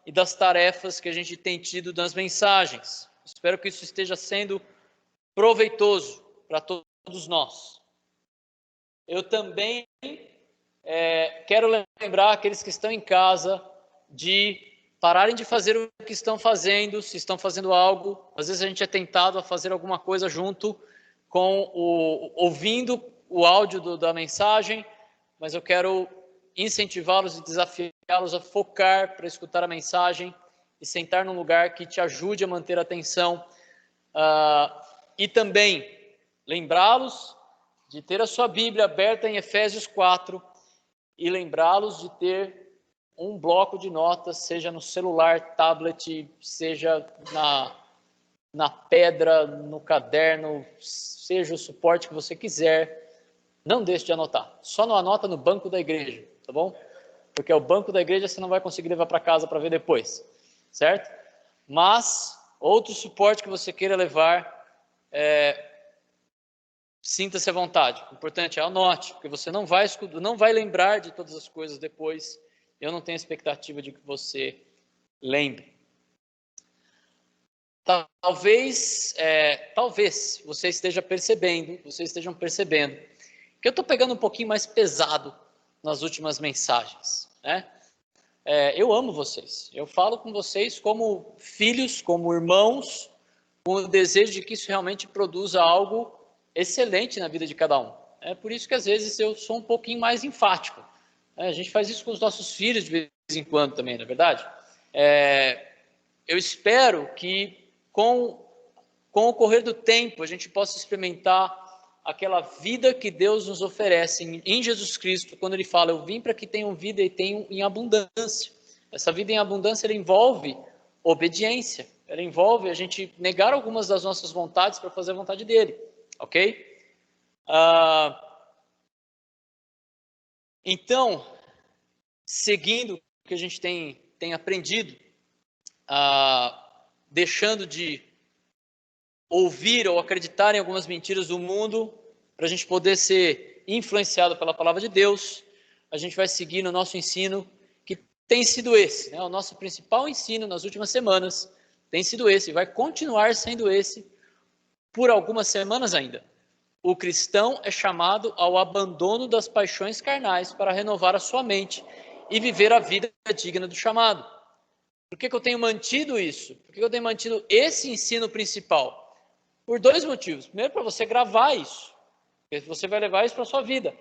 e das tarefas que a gente tem tido nas mensagens. Espero que isso esteja sendo proveitoso para todos nós. Eu também quero lembrar aqueles que estão em casa de pararem de fazer o que estão fazendo, se estão fazendo algo. Às vezes a gente é tentado a fazer alguma coisa junto com ouvindo o áudio da mensagem, mas eu quero incentivá-los e desafiá-los a focar para escutar a mensagem e sentar num lugar que te ajude a manter a atenção. E também lembrá-los de ter a sua Bíblia aberta em Efésios 4 e lembrá-los de ter um bloco de notas, seja no celular, tablet, seja na pedra, no caderno, seja o suporte que você quiser. Não deixe de anotar. Só não anota no banco da igreja, tá bom? Porque o banco da igreja você não vai conseguir levar para casa para ver depois, certo? Mas outro suporte que você queira levar, sinta-se à vontade. O importante é anote, porque você não vai lembrar de todas as coisas depois. Eu não tenho expectativa de que você lembre. Talvez vocês estejam percebendo que eu estou pegando um pouquinho mais pesado nas últimas mensagens, né? Eu amo vocês, eu falo com vocês como filhos, como irmãos, com o desejo de que isso realmente produza algo excelente na vida de cada um. É por isso que às vezes eu sou um pouquinho mais enfático. A gente faz isso com os nossos filhos de vez em quando também, não é verdade? Eu espero que com o correr do tempo a gente possa experimentar aquela vida que Deus nos oferece em Jesus Cristo, quando Ele fala, eu vim para que tenham vida e tenham em abundância. Essa vida em abundância, ela envolve obediência, ela envolve a gente negar algumas das nossas vontades para fazer a vontade dEle, ok? Então, seguindo o que a gente tem aprendido, deixando de ouvir ou acreditar em algumas mentiras do mundo, para a gente poder ser influenciado pela palavra de Deus, a gente vai seguir no nosso ensino, que tem sido esse, né? O nosso principal ensino nas últimas semanas tem sido esse, e vai continuar sendo esse por algumas semanas ainda. O cristão é chamado ao abandono das paixões carnais para renovar a sua mente e viver a vida digna do chamado. Por que eu tenho mantido isso? Por que eu tenho mantido esse ensino principal? Por dois motivos. Primeiro, para você gravar isso, porque você vai levar isso para a sua vida.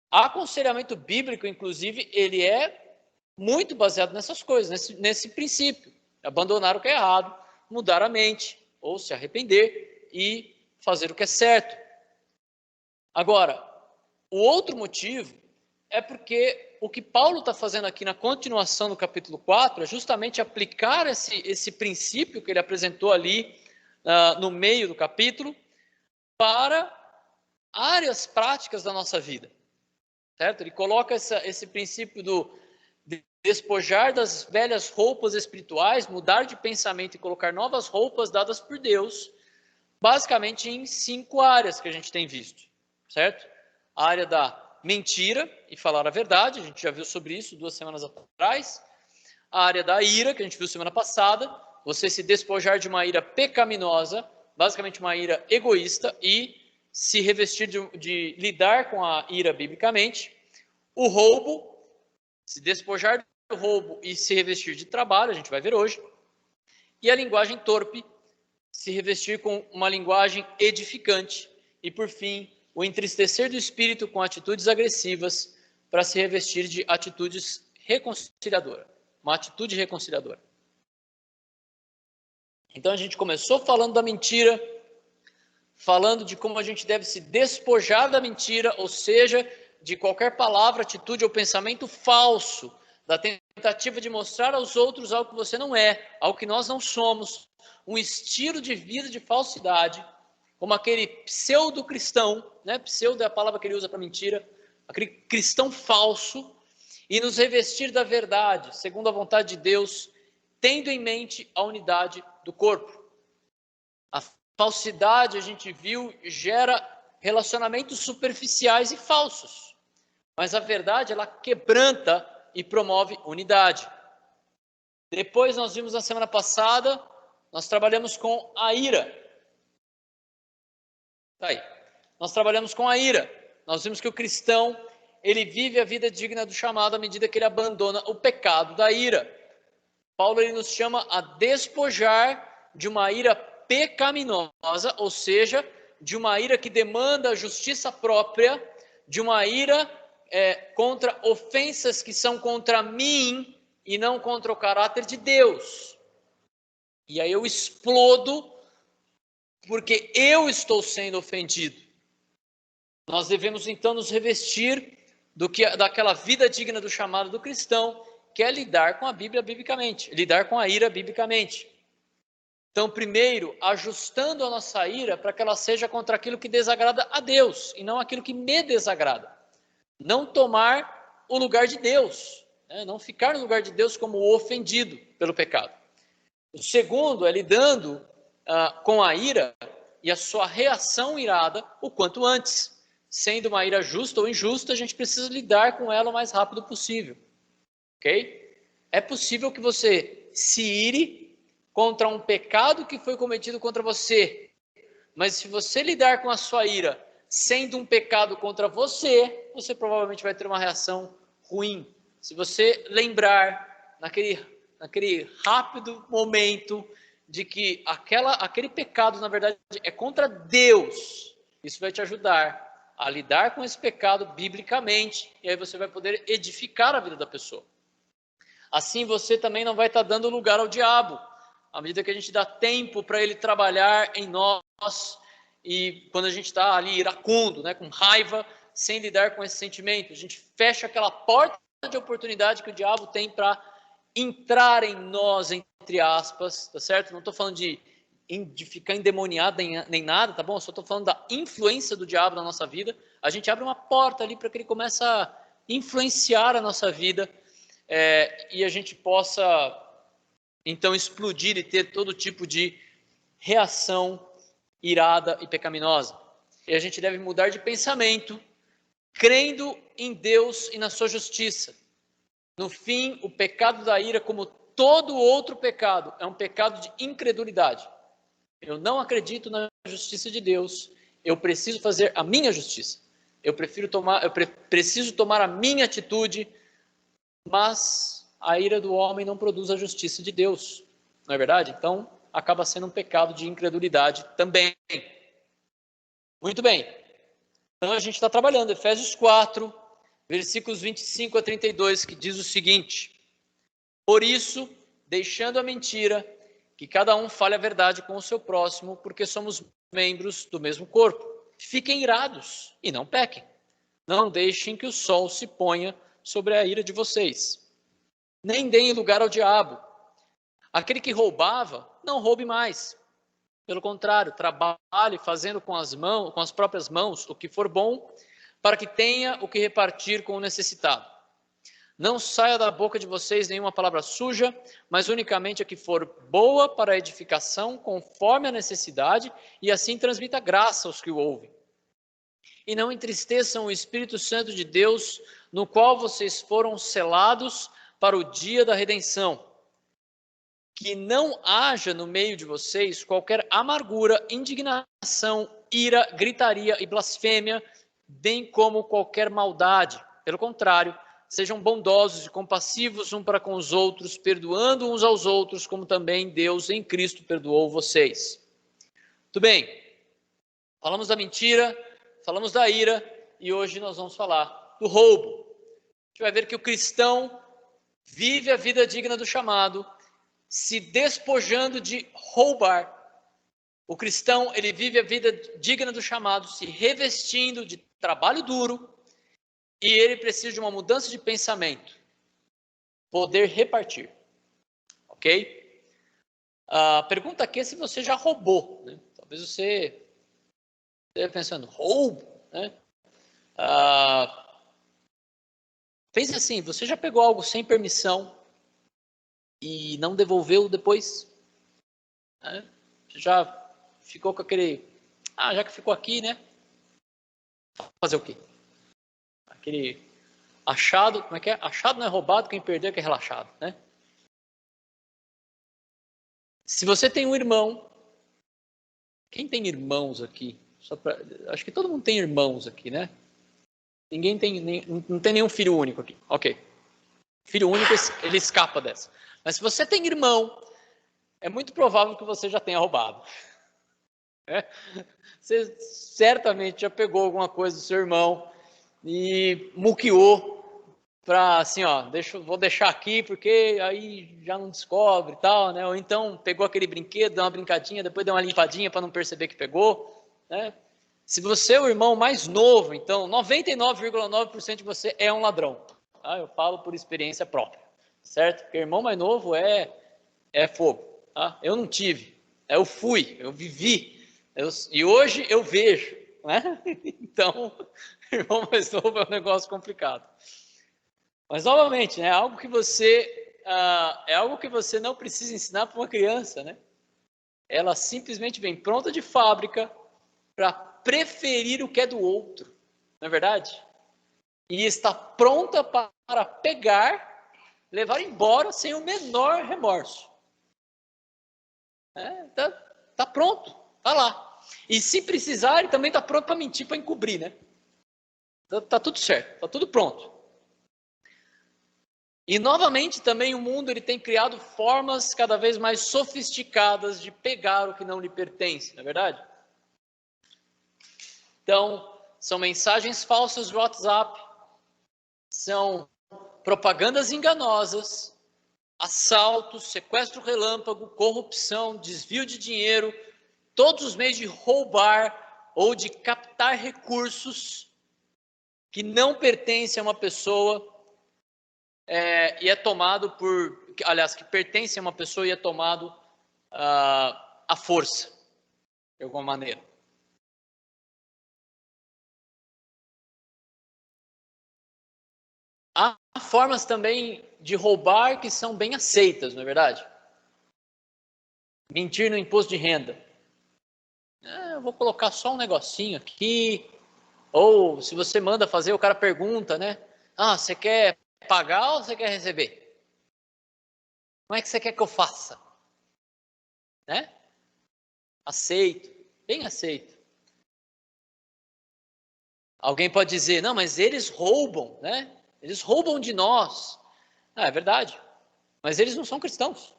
Aconselhamento bíblico, inclusive, ele é muito baseado nessas coisas, nesse princípio. Abandonar o que é errado, mudar a mente, ou se arrepender e fazer o que é certo. Agora, o outro motivo é porque o que Paulo está fazendo aqui na continuação do capítulo 4 é justamente aplicar esse princípio que ele apresentou ali no meio do capítulo para áreas práticas da nossa vida, certo? Ele coloca esse princípio de despojar das velhas roupas espirituais, mudar de pensamento e colocar novas roupas dadas por Deus, basicamente em 5 áreas que a gente tem visto, certo? A área da mentira e falar a verdade, a gente já viu sobre isso 2 semanas atrás. A área da ira, que a gente viu semana passada, você se despojar de uma ira pecaminosa, basicamente uma ira egoísta, e se revestir de lidar com a ira biblicamente. O roubo, se despojar do roubo e se revestir de trabalho, a gente vai ver hoje. E a linguagem torpe, se revestir com uma linguagem edificante. E por fim, o entristecer do espírito com atitudes agressivas para se revestir de atitudes reconciliadoras. Uma atitude reconciliadora. Então a gente começou falando da mentira, falando de como a gente deve se despojar da mentira, ou seja, de qualquer palavra, atitude ou pensamento falso, da tentativa de mostrar aos outros algo que você não é, algo que nós não somos, um estilo de vida de falsidade, como aquele pseudo-cristão, né? Pseudo é a palavra que ele usa para mentira, aquele cristão falso, e nos revestir da verdade, segundo a vontade de Deus, tendo em mente a unidade do corpo. A falsidade, a gente viu, gera relacionamentos superficiais e falsos, mas a verdade, ela quebranta e promove unidade. Depois nós vimos na semana passada, nós trabalhamos com a ira. Tá aí. Nós trabalhamos com a ira. Nós vimos que o cristão, ele vive a vida digna do chamado à medida que ele abandona o pecado da ira. Paulo ele nos chama a despojar de uma ira pecaminosa, ou seja, de uma ira que demanda justiça própria, de uma ira contra ofensas que são contra mim e não contra o caráter de Deus. E aí eu explodo porque eu estou sendo ofendido. Nós devemos então nos revestir daquela vida digna do chamado do cristão, que é lidar com a Bíblia biblicamente, lidar com a ira biblicamente. Então, primeiro, ajustando a nossa ira para que ela seja contra aquilo que desagrada a Deus e não aquilo que me desagrada. Não tomar o lugar de Deus, não ficar no lugar de Deus como ofendido pelo pecado. O segundo é lidando com a ira e a sua reação irada o quanto antes. Sendo uma ira justa ou injusta, a gente precisa lidar com ela o mais rápido possível. Ok? É possível que você se ire contra um pecado que foi cometido contra você, mas se você lidar com a sua ira sendo um pecado contra você, você provavelmente vai ter uma reação ruim. Se você lembrar naquele rápido momento de que aquele pecado, na verdade, é contra Deus, isso vai te ajudar a lidar com esse pecado biblicamente, e aí você vai poder edificar a vida da pessoa. Assim você também não vai estar dando lugar ao diabo, à medida que a gente dá tempo para ele trabalhar em nós, e quando a gente está ali iracundo, com raiva, sem lidar com esse sentimento, a gente fecha aquela porta de oportunidade que o diabo tem para entrar em nós, entre aspas, tá certo? Não estou falando de ficar endemoniado nem nada, tá bom? Eu só estou falando da influência do diabo na nossa vida. A gente abre uma porta ali para que ele comece a influenciar a nossa vida e a gente possa, então, explodir e ter todo tipo de reação irada e pecaminosa. E a gente deve mudar de pensamento, crendo em Deus e na sua justiça. No fim, o pecado da ira, como todo outro pecado, é um pecado de incredulidade. Eu não acredito na justiça de Deus, eu preciso fazer a minha justiça. Eu preciso tomar a minha atitude, mas a ira do homem não produz a justiça de Deus, não é verdade? Então, acaba sendo um pecado de incredulidade também. Muito bem, então a gente está trabalhando, Efésios 4, versículos 25 a 32, que diz o seguinte: por isso, deixando a mentira, que cada um fale a verdade com o seu próximo, porque somos membros do mesmo corpo. Fiquem irados e não pequem. Não deixem que o sol se ponha sobre a ira de vocês. Nem deem lugar ao diabo. Aquele que roubava, não roube mais. Pelo contrário, trabalhe fazendo com as próprias mãos o que for bom, para que tenha o que repartir com o necessitado. Não saia da boca de vocês nenhuma palavra suja, mas unicamente a que for boa para a edificação, conforme a necessidade, e assim transmita graça aos que o ouvem. E não entristeçam o Espírito Santo de Deus, no qual vocês foram selados para o dia da redenção. Que não haja no meio de vocês qualquer amargura, indignação, ira, gritaria e blasfêmia, bem como qualquer maldade. Pelo contrário, sejam bondosos e compassivos um para com os outros, perdoando uns aos outros, como também Deus em Cristo perdoou vocês. Muito bem, falamos da mentira, falamos da ira, e hoje nós vamos falar do roubo. A gente vai ver que o cristão vive a vida digna do chamado, se despojando de roubar. O cristão, ele vive a vida digna do chamado, se revestindo de trabalho duro, e ele precisa de uma mudança de pensamento, poder repartir, ok? A pergunta aqui é se você já roubou, né? Talvez você esteja pensando, roubo, né? Pense assim, você já pegou algo sem permissão e não devolveu depois? Né? Você já ficou com aquele, já que ficou aqui, né? Fazer o quê? Aquele achado, como é que é? Achado não é roubado, quem perdeu é que é relaxado, né? Se você tem um irmão, quem tem irmãos aqui? Acho que todo mundo tem irmãos aqui, né? Ninguém tem, não tem nenhum filho único aqui. Ok. Filho único, ele escapa dessa. Mas se você tem irmão, é muito provável que você já tenha roubado. Você certamente já pegou alguma coisa do seu irmão e muqueou para assim, ó, vou deixar aqui porque aí já não descobre e tal, né? Ou então pegou aquele brinquedo, deu uma brincadinha, depois deu uma limpadinha para não perceber que pegou, né? Se você é o irmão mais novo, então 99,9% de você é um ladrão. Tá? Eu falo por experiência própria, certo? Porque irmão mais novo é fogo. Tá? Eu não tive, eu fui, eu vivi, e hoje eu vejo, né? Então, irmão mais novo é um negócio complicado. Mas novamente, né, é algo que você não precisa ensinar para uma criança, né? Ela simplesmente vem pronta de fábrica para preferir o que é do outro, não é verdade? E está pronta para pegar, levar embora sem o menor remorso. Tá pronto, tá lá. E se precisar, ele também está pronto para mentir, para encobrir, né? Tá tudo certo, tá tudo pronto. E novamente também o mundo ele tem criado formas cada vez mais sofisticadas de pegar o que não lhe pertence, não é verdade? Então, são mensagens falsas de WhatsApp, são propagandas enganosas, assaltos, sequestro relâmpago, corrupção, desvio de dinheiro, todos os meios de roubar ou de captar recursos que não pertencem a uma pessoa e é tomado que pertence a uma pessoa e é tomado à força, de alguma maneira. Há formas também de roubar que são bem aceitas, não é verdade? Mentir no imposto de renda. Eu vou colocar só um negocinho aqui. Ou se você manda fazer, o cara pergunta, né? Você quer pagar ou você quer receber? Como é que você quer que eu faça? Né? Aceito, bem aceito. Alguém pode dizer, não, mas eles roubam, né? Eles roubam de nós. É verdade. Mas eles não são cristãos.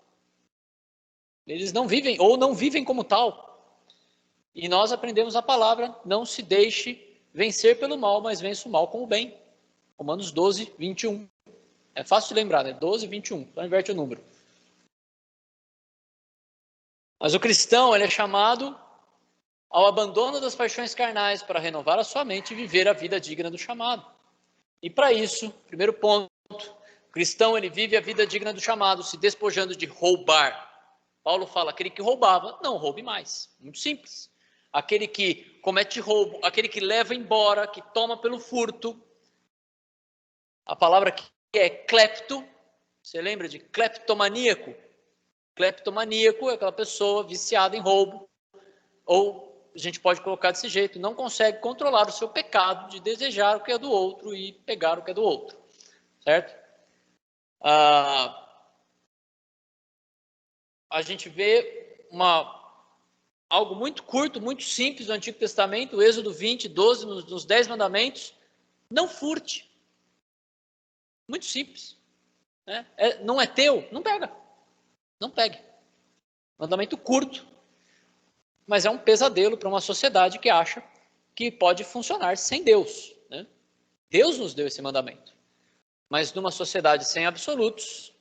Eles não vivem, ou não vivem como tal. E nós aprendemos a palavra, não se deixe vencer pelo mal, mas vença o mal com o bem. Romanos 12, 21. É fácil de lembrar, né? 12, 21. Então inverte o número. Mas o cristão, ele é chamado ao abandono das paixões carnais para renovar a sua mente e viver a vida digna do chamado. E para isso, primeiro ponto, o cristão ele vive a vida digna do chamado, se despojando de roubar. Paulo fala, aquele que roubava, não roube mais. Muito simples. Aquele que comete roubo, aquele que leva embora, que toma pelo furto. A palavra que é clepto, você lembra de cleptomaníaco? Cleptomaníaco é aquela pessoa viciada em roubo, ou a gente pode colocar desse jeito, não consegue controlar o seu pecado de desejar o que é do outro e pegar o que é do outro, certo? A gente vê algo muito curto, muito simples no Antigo Testamento, o Êxodo 20, 12, nos 10 mandamentos, não furte. Muito simples. Né? Não é teu? Não pega. Não pegue. Mandamento curto, mas é um pesadelo para uma sociedade que acha que pode funcionar sem Deus. Né? Deus nos deu esse mandamento. Mas numa sociedade sem absolutos,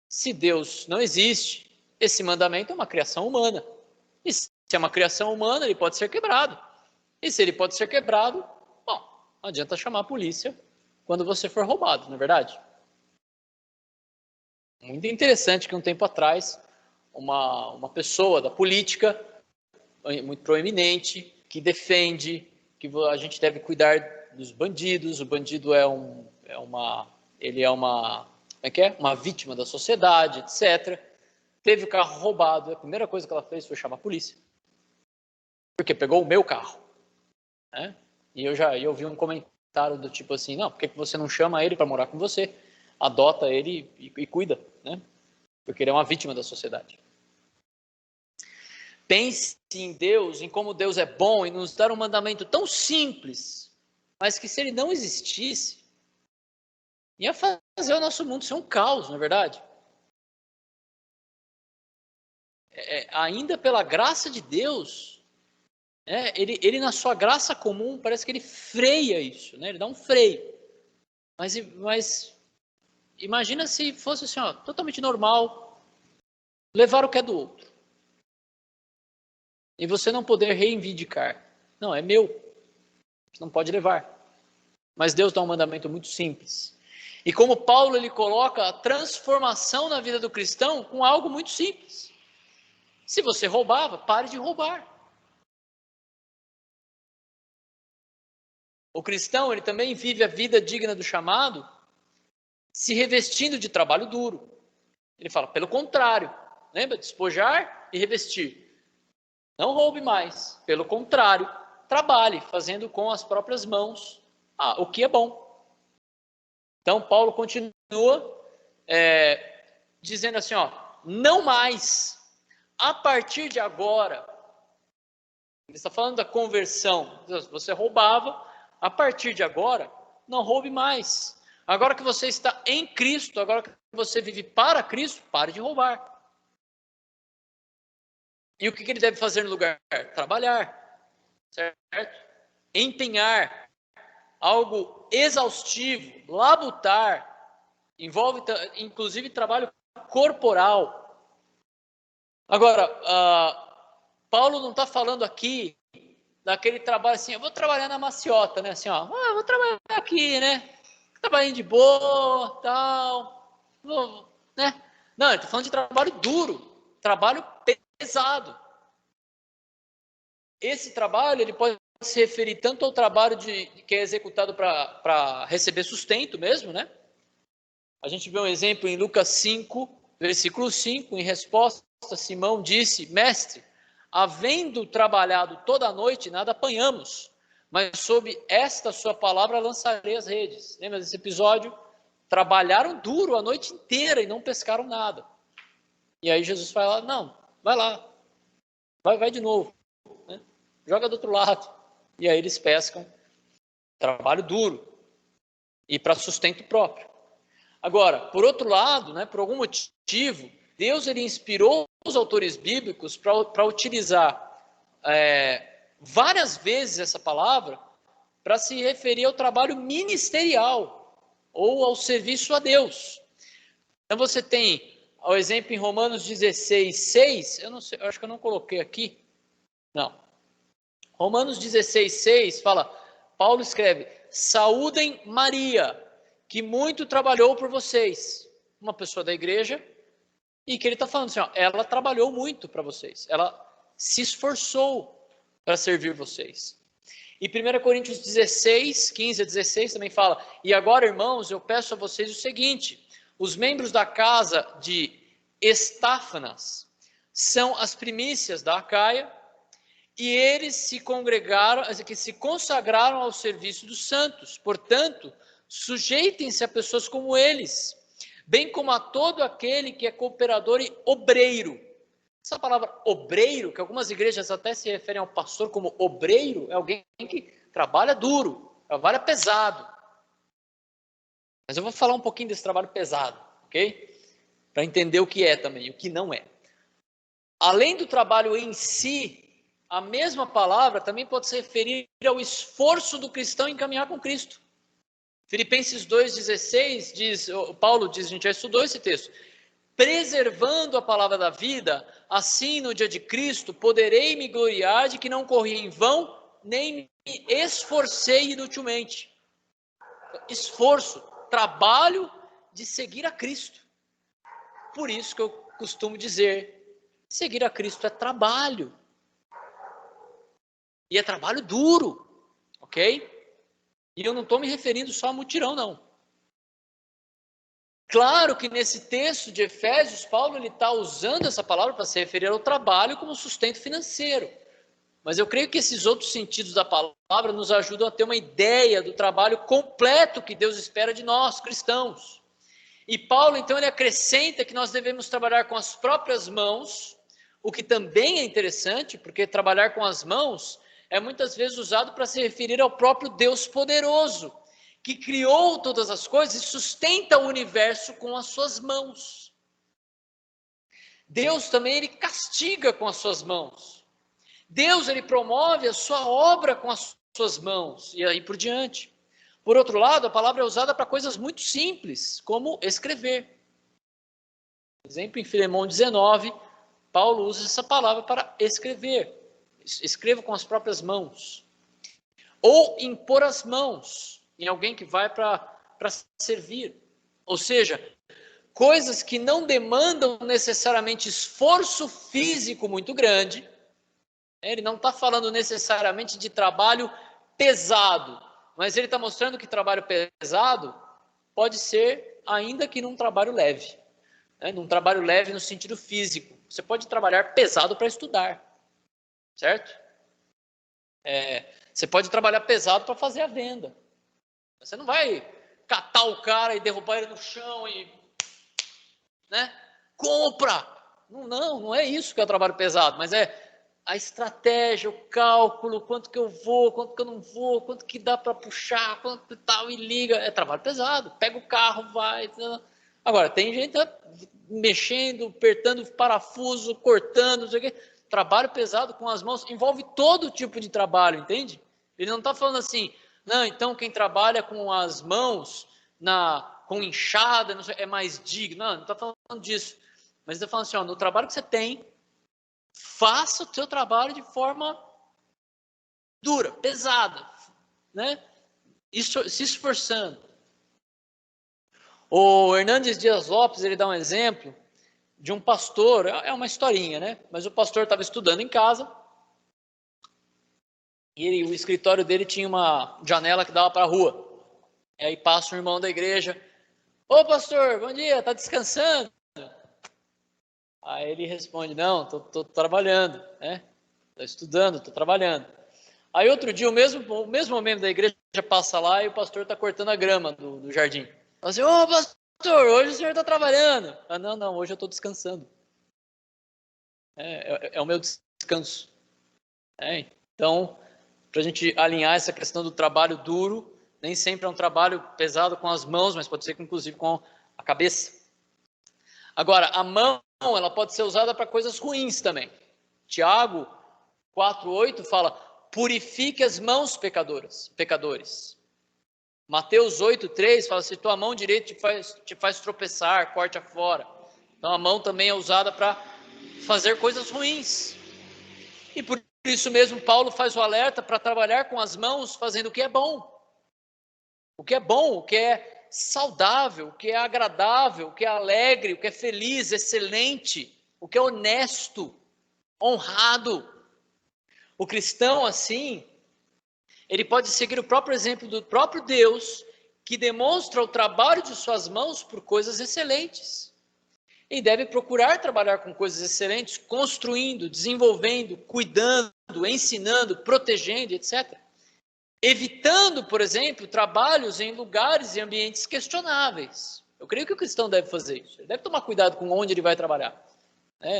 se Deus não existe, esse mandamento é uma criação humana. E se é uma criação humana, ele pode ser quebrado. E se ele pode ser quebrado, bom, não adianta chamar a polícia quando você for roubado, não é verdade? Muito interessante que um tempo atrás, uma pessoa da política, muito proeminente, que defende que a gente deve cuidar dos bandidos, o bandido ele é uma vítima da sociedade, etc. Teve o carro roubado, a primeira coisa que ela fez foi chamar a polícia. Porque pegou o meu carro. Né? E eu vi um comentário do tipo assim, não, por que você não chama ele para morar com você? Adota ele e cuida, né? Porque ele é uma vítima da sociedade. pense em Deus, em como Deus é bom e nos dar um mandamento tão simples, mas que se ele não existisse, ia fazer o nosso mundo ser um caos, não é verdade? Ainda pela graça de Deus, ele na sua graça comum, parece que ele freia isso, né? Ele dá um freio. Mas imagina se fosse assim, ó, totalmente normal, levar o que é do outro. E você não poder reivindicar. Não, é meu. Você não pode levar. Mas Deus dá um mandamento muito simples. E como Paulo ele coloca a transformação na vida do cristão com algo muito simples. Se você roubava, pare de roubar. O cristão, ele também vive a vida digna do chamado, se revestindo de trabalho duro. Ele fala, pelo contrário, lembra? Despojar e revestir. Não roube mais, pelo contrário, trabalhe, fazendo com as próprias mãos o que é bom. Então, Paulo continua dizendo assim, ó, não mais, a partir de agora, ele está falando da conversão, você roubava, a partir de agora, não roube mais. Agora que você está em Cristo, agora que você vive para Cristo, pare de roubar. E o que ele deve fazer no lugar? Trabalhar, certo? Empenhar, algo exaustivo, labutar, envolve inclusive trabalho corporal. Agora, Paulo não está falando aqui daquele trabalho assim, eu vou trabalhar na maciota, né? Assim, ó, vou trabalhar aqui, né? Trabalhando de boa, tal, né? Não, ele está falando de trabalho duro, trabalho pesado. Esse trabalho, ele pode se referir tanto ao trabalho que é executado para receber sustento mesmo, né? A gente vê um exemplo em Lucas 5, versículo 5, em resposta, Simão disse, mestre, havendo trabalhado toda a noite, nada apanhamos, mas sob esta sua palavra lançarei as redes. Lembra desse episódio? Trabalharam duro a noite inteira e não pescaram nada. E aí Jesus fala, não, vai lá, vai de novo, né? Joga do outro lado. E aí eles pescam, trabalho duro e para sustento próprio. Agora, por outro lado, né, por algum motivo, Deus ele inspirou os autores bíblicos para utilizar várias vezes essa palavra para se referir ao trabalho ministerial ou ao serviço a Deus. Então você tem o exemplo em Romanos 16, 6, eu acho que eu não coloquei aqui, não. Romanos 16, 6 fala, Paulo escreve, saúdem Maria, que muito trabalhou por vocês, uma pessoa da igreja, e que ele está falando assim, ó, ela trabalhou muito para vocês, ela se esforçou para servir vocês. E 1 Coríntios 16, 15 a 16 também fala, e agora, irmãos, eu peço a vocês o seguinte, os membros da casa de Estáfanas são as primícias da Acaia, e eles se congregaram, que se consagraram ao serviço dos santos, portanto, sujeitem-se a pessoas como eles, bem como a todo aquele que é cooperador e obreiro. Essa palavra obreiro, que algumas igrejas até se referem ao pastor como obreiro, é alguém que trabalha duro, trabalha pesado. Mas eu vou falar um pouquinho desse trabalho pesado, ok? Para entender o que é também, o que não é. Além do trabalho em si, a mesma palavra também pode se referir ao esforço do cristão em caminhar com Cristo. Filipenses 2,16 diz, Paulo diz, a gente já estudou esse texto, preservando a palavra da vida, assim no dia de Cristo poderei me gloriar de que não corri em vão, nem me esforcei inutilmente. Esforço, trabalho de seguir a Cristo. Por isso que eu costumo dizer, seguir a Cristo é trabalho. E é trabalho duro, ok? E eu não estou me referindo só a mutirão, não. Claro que nesse texto de Efésios, Paulo está usando essa palavra para se referir ao trabalho como sustento financeiro. Mas eu creio que esses outros sentidos da palavra nos ajudam a ter uma ideia do trabalho completo que Deus espera de nós, cristãos. E Paulo, então, ele acrescenta que nós devemos trabalhar com as próprias mãos, O que também é interessante, porque trabalhar com as mãos é muitas vezes usado para se referir ao próprio Deus poderoso, que criou todas as coisas e sustenta o universo com as suas mãos. Deus também, ele castiga com as suas mãos. Deus, ele promove a sua obra com as suas mãos, e aí por diante. Por outro lado, a palavra é usada para coisas muito simples, como escrever. Por exemplo, em Filemão 19, Paulo usa essa palavra para escrever. Escreva com as próprias mãos. Ou impor as mãos em alguém que vai para servir. Ou seja, coisas que não demandam necessariamente esforço físico muito grande. Ele não está falando necessariamente de trabalho pesado, mas ele está mostrando que trabalho pesado pode ser ainda que num trabalho leve. Num trabalho leve no sentido físico. Você pode trabalhar pesado para estudar, certo? Você pode trabalhar pesado para fazer a venda. Você não vai catar o cara e derrubar ele no chão e, né? Compra! Não é isso que é o trabalho pesado, mas é a estratégia, o cálculo, quanto que eu vou, quanto que eu não vou, quanto que dá para puxar, quanto e tal, e liga. É trabalho pesado. Pega o carro, vai. Agora, tem gente mexendo, apertando parafuso, cortando, não sei o quê. Trabalho pesado com as mãos envolve todo tipo de trabalho, entende? Ele não está falando assim, não, então quem trabalha com as mãos, com enxada, não sei, é mais digno. Não está falando disso. Mas está falando assim, ó, no trabalho que você tem, faça o seu trabalho de forma dura, pesada, né? Se esforçando. O Hernandes Dias Lopes, ele dá um exemplo de um pastor, é uma historinha, né? Mas o pastor estava estudando em casa e o escritório dele tinha uma janela que dava para a rua. E aí passa um irmão da igreja, ô pastor, bom dia, tá descansando? Aí ele responde, não, tô trabalhando, né? Tô estudando, tô trabalhando. Aí outro dia o mesmo membro da igreja passa lá e o pastor está cortando a grama do jardim. Fala assim, ô pastor, hoje o senhor está trabalhando. Ah, não, hoje eu estou descansando. É o meu descanso. Então, para a gente alinhar essa questão do trabalho duro, nem sempre é um trabalho pesado com as mãos, mas pode ser inclusive com a cabeça. Agora, a mão, ela pode ser usada para coisas ruins também. Tiago 4:8 fala, purifique as mãos pecadores. Mateus 8:3 fala, se tua mão direita te faz tropeçar, corte-a fora. Então a mão também é usada para fazer coisas ruins. E por isso mesmo Paulo faz o alerta para trabalhar com as mãos fazendo o que é bom. O que é bom, o que é saudável, o que é agradável, o que é alegre, o que é feliz, excelente, o que é honesto, honrado. O cristão, assim, ele pode seguir o próprio exemplo do próprio Deus, que demonstra o trabalho de suas mãos por coisas excelentes. E deve procurar trabalhar com coisas excelentes, construindo, desenvolvendo, cuidando, ensinando, protegendo, etc. Evitando, por exemplo, trabalhos em lugares e ambientes questionáveis. Eu creio que o cristão deve fazer isso. Ele deve tomar cuidado com onde ele vai trabalhar.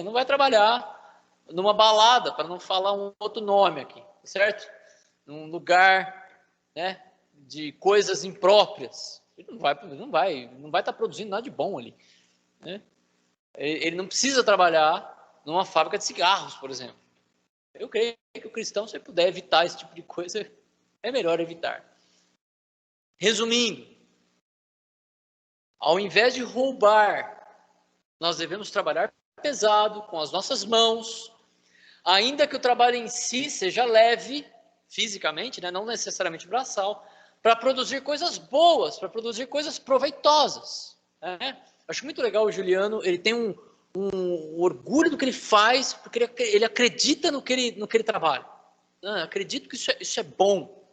Não vai trabalhar numa balada, para não falar um outro nome aqui, certo? Num lugar, né, de coisas impróprias. Ele não vai estar produzindo nada de bom ali, né? Ele não precisa trabalhar numa fábrica de cigarros, por exemplo. Eu creio que o cristão, se puder evitar esse tipo de coisa, é melhor evitar. Resumindo, ao invés de roubar, nós devemos trabalhar pesado, com as nossas mãos, ainda que o trabalho em si seja leve, fisicamente, né, não necessariamente braçal, para produzir coisas boas, para produzir coisas proveitosas. Né? Acho muito legal o Juliano, ele tem um orgulho do que ele faz, porque ele acredita no que ele trabalha. Acredito que isso é bom.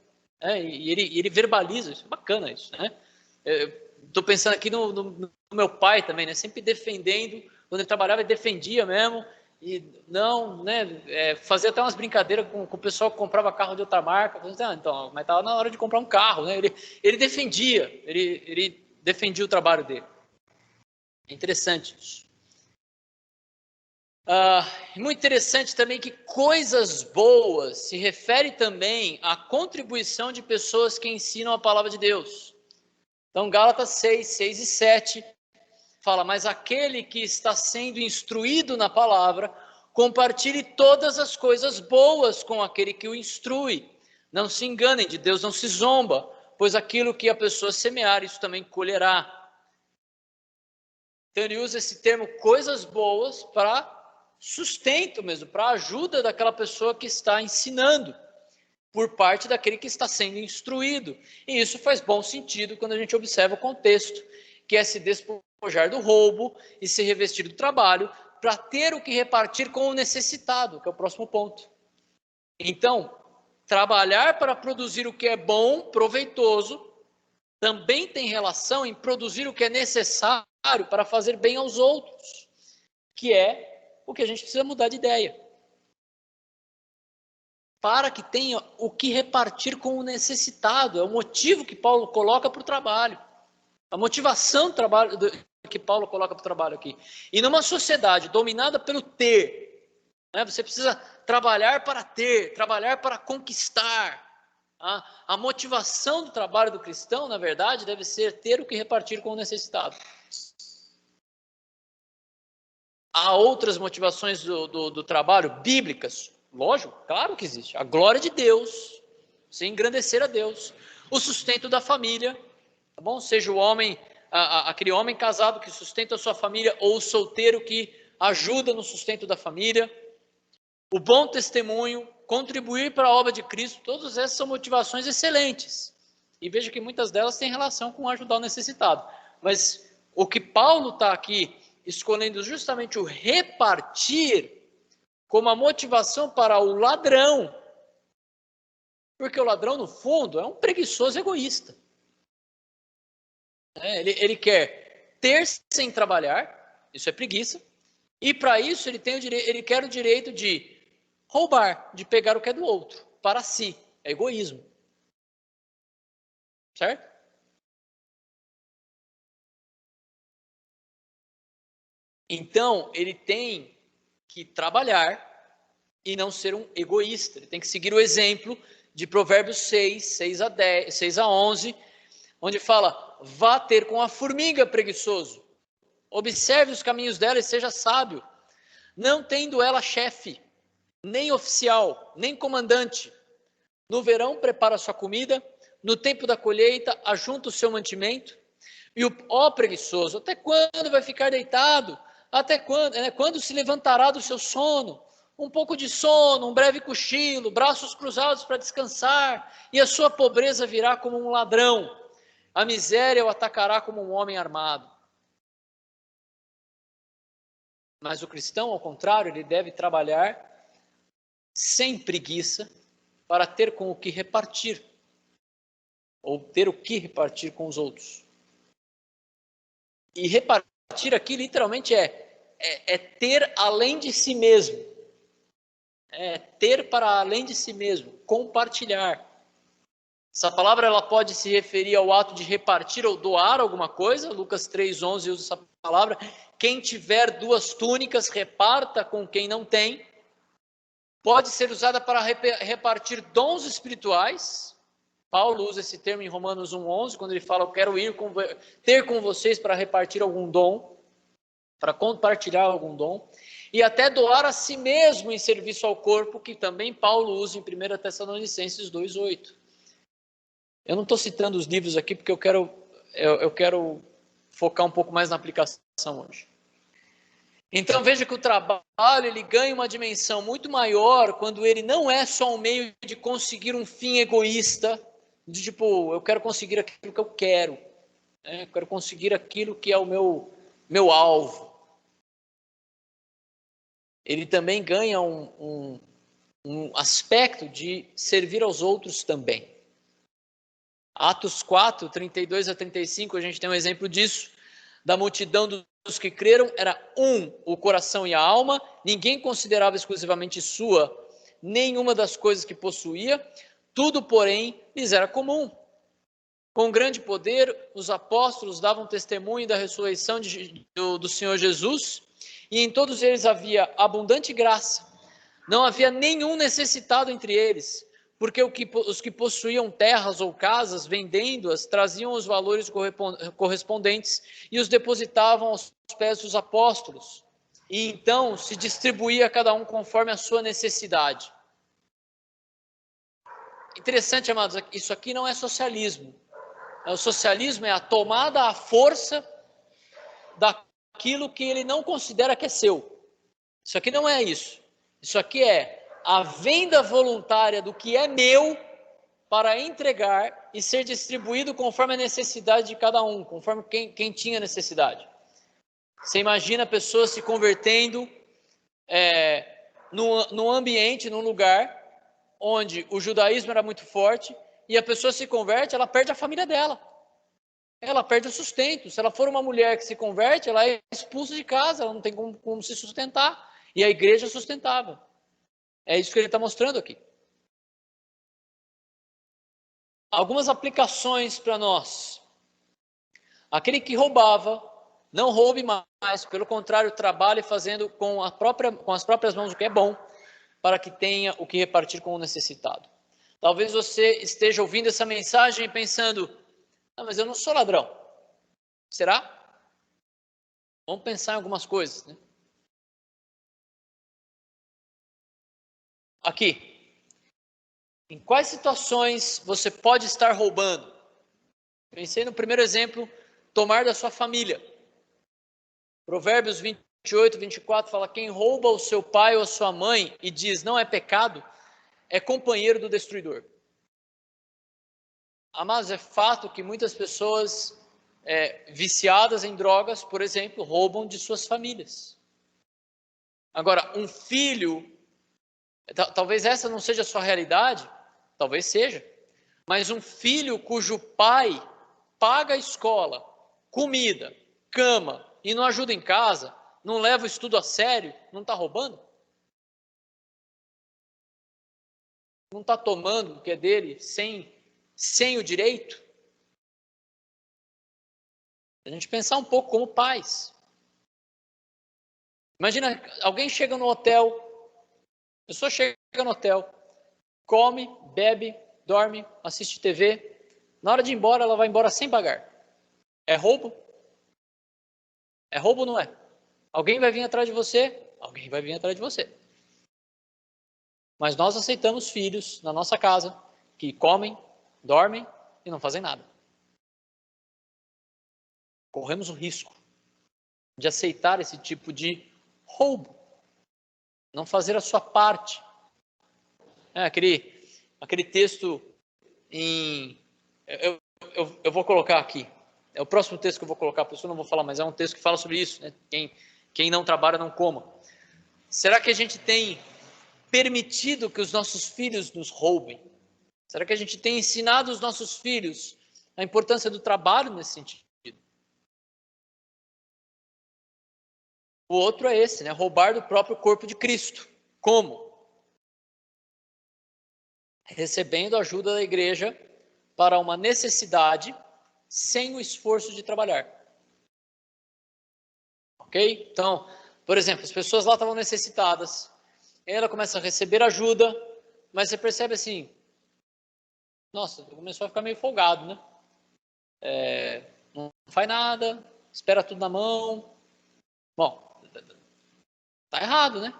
E ele verbaliza, isso é bacana isso. Né? Estou pensando aqui no meu pai também, né? Sempre defendendo, quando ele trabalhava, ele defendia mesmo, e não, né, fazia até umas brincadeiras com o pessoal que comprava carro de outra marca, então, mas estava na hora de comprar um carro, né? Ele defendia, ele defendia o trabalho dele. É interessante isso. Muito interessante também que coisas boas se refere também à contribuição de pessoas que ensinam a palavra de Deus. Então, Gálatas 6, 6 e 7 fala, mas aquele que está sendo instruído na palavra, compartilhe todas as coisas boas com aquele que o instrui. Não se enganem, de Deus não se zomba, pois aquilo que a pessoa semear, isso também colherá. Então ele usa esse termo coisas boas para sustento mesmo, para ajuda daquela pessoa que está ensinando, por parte daquele que está sendo instruído. E isso faz bom sentido quando a gente observa o contexto, que é se despojar do roubo e se revestir do trabalho, para ter o que repartir com o necessitado, que é o próximo ponto. Então, trabalhar para produzir o que é bom, proveitoso, também tem relação em produzir o que é necessário para fazer bem aos outros, que é o que a gente precisa mudar de ideia. Para que tenha o que repartir com o necessitado. É o motivo que Paulo coloca para o trabalho. A motivação do trabalho que Paulo coloca para o trabalho aqui. E numa sociedade dominada pelo ter, né, você precisa trabalhar para ter, trabalhar para conquistar. A motivação do trabalho do cristão, na verdade, deve ser ter o que repartir com o necessitado. Há outras motivações do trabalho bíblicas? Lógico, claro que existe. A glória de Deus, sem engrandecer a Deus. O sustento da família, tá bom? Seja o homem, aquele homem casado que sustenta a sua família, ou o solteiro que ajuda no sustento da família. O bom testemunho, contribuir para a obra de Cristo, todas essas são motivações excelentes. E veja que muitas delas têm relação com ajudar o necessitado. Mas o que Paulo está aqui escolhendo justamente o repartir como a motivação para o ladrão. Porque o ladrão, no fundo, é um preguiçoso egoísta. Ele quer ter sem trabalhar, isso é preguiça, e para isso ele quer o direito de roubar, de pegar o que é do outro, para si, é egoísmo. Certo? Então, ele tem que trabalhar e não ser um egoísta. Ele tem que seguir o exemplo de Provérbios 6, 6 a 11, onde fala, vá ter com a formiga, preguiçoso. Observe os caminhos dela e seja sábio. Não tendo ela chefe, nem oficial, nem comandante. No verão, prepara sua comida. No tempo da colheita, ajunta o seu mantimento. E ó preguiçoso, até quando vai ficar deitado? Até quando? Quando se levantará do seu sono? Um pouco de sono, um breve cochilo, braços cruzados para descansar, e a sua pobreza virá como um ladrão. A miséria o atacará como um homem armado. Mas o cristão, ao contrário, ele deve trabalhar sem preguiça para ter com o que repartir, ou ter o que repartir com os outros. E repartir aqui literalmente é ter além de si mesmo. É ter para além de si mesmo, compartilhar. Essa palavra ela pode se referir ao ato de repartir ou doar alguma coisa. Lucas 3,11 usa essa palavra. Quem tiver 2 túnicas, reparta com quem não tem. Pode ser usada para repartir dons espirituais. Paulo usa esse termo em Romanos 1,11, quando ele fala, eu quero ter com vocês para repartir algum dom, para compartilhar algum dom, e até doar a si mesmo em serviço ao corpo, que também Paulo usa em 1 Tessalonicenses 2,8. Eu não estou citando os livros aqui, porque eu quero focar um pouco mais na aplicação hoje. Então veja que o trabalho ele ganha uma dimensão muito maior quando ele não é só um meio de conseguir um fim egoísta, de tipo, eu quero conseguir aquilo que eu quero, eu quero conseguir aquilo que é o meu alvo. Ele também ganha um aspecto de servir aos outros também. Atos 4, 32 a 35, a gente tem um exemplo disso, da multidão dos que creram, era o coração e a alma, ninguém considerava exclusivamente sua nenhuma das coisas que possuía, tudo, porém, lhes era comum. Com grande poder, os apóstolos davam testemunho da ressurreição do Senhor Jesus, e em todos eles havia abundante graça. Não havia nenhum necessitado entre eles, porque os que possuíam terras ou casas, vendendo-as, traziam os valores correspondentes e os depositavam aos pés dos apóstolos. E então se distribuía a cada um conforme a sua necessidade. Interessante, amados, isso aqui não é socialismo. O socialismo é a tomada à força daquilo que ele não considera que é seu. Isso aqui não é isso. Isso aqui é a venda voluntária do que é meu para entregar e ser distribuído conforme a necessidade de cada um, conforme quem tinha necessidade. Você imagina pessoas se convertendo num ambiente, num lugar onde o judaísmo era muito forte e a pessoa se converte, ela perde a família dela. Ela perde o sustento. Se ela for uma mulher que se converte, ela é expulsa de casa, ela não tem como se sustentar. E a igreja sustentava. É isso que ele está mostrando aqui. Algumas aplicações para nós. Aquele que roubava, não roube mais, pelo contrário, trabalhe fazendo com as próprias mãos o que é bom, para que tenha o que repartir com o necessitado. Talvez você esteja ouvindo essa mensagem e pensando, mas eu não sou ladrão. Será? Vamos pensar em algumas coisas, né? Aqui. Em quais situações você pode estar roubando? Pensei no primeiro exemplo, tomar da sua família. Provérbios 28, 24 fala, quem rouba o seu pai ou a sua mãe e diz não é pecado, é companheiro do destruidor. Mas é fato que muitas pessoas viciadas em drogas, por exemplo, roubam de suas famílias. Agora, um filho, talvez essa não seja a sua realidade, talvez seja, mas um filho cujo pai paga a escola, comida, cama e não ajuda em casa, não leva o estudo a sério, não está roubando? Não está tomando o que é dele sem o direito? A gente pensar um pouco como pais. Imagina, alguém chega no hotel, a pessoa chega no hotel, come, bebe, dorme, assiste TV, na hora de ir embora, ela vai embora sem pagar. É roubo? É roubo ou não é? Alguém vai vir atrás de você? Alguém vai vir atrás de você. Mas nós aceitamos filhos na nossa casa que comem, dormem e não fazem nada. Corremos o risco de aceitar esse tipo de roubo. Não fazer a sua parte. Aquele texto eu vou colocar aqui. É o próximo texto que eu vou colocar, por isso eu não vou falar, mas é um texto que fala sobre isso, né? Quem não trabalha não coma. Será que a gente tem permitido que os nossos filhos nos roubem? Será que a gente tem ensinado os nossos filhos a importância do trabalho nesse sentido? O outro é esse, né? Roubar do próprio corpo de Cristo. Como? Recebendo a ajuda da igreja para uma necessidade sem o esforço de trabalhar. Ok? Então, por exemplo, as pessoas lá estavam necessitadas, ela começa a receber ajuda, mas você percebe assim, nossa, começou a ficar meio folgado, né? Não faz nada, espera tudo na mão. Bom, tá errado, né?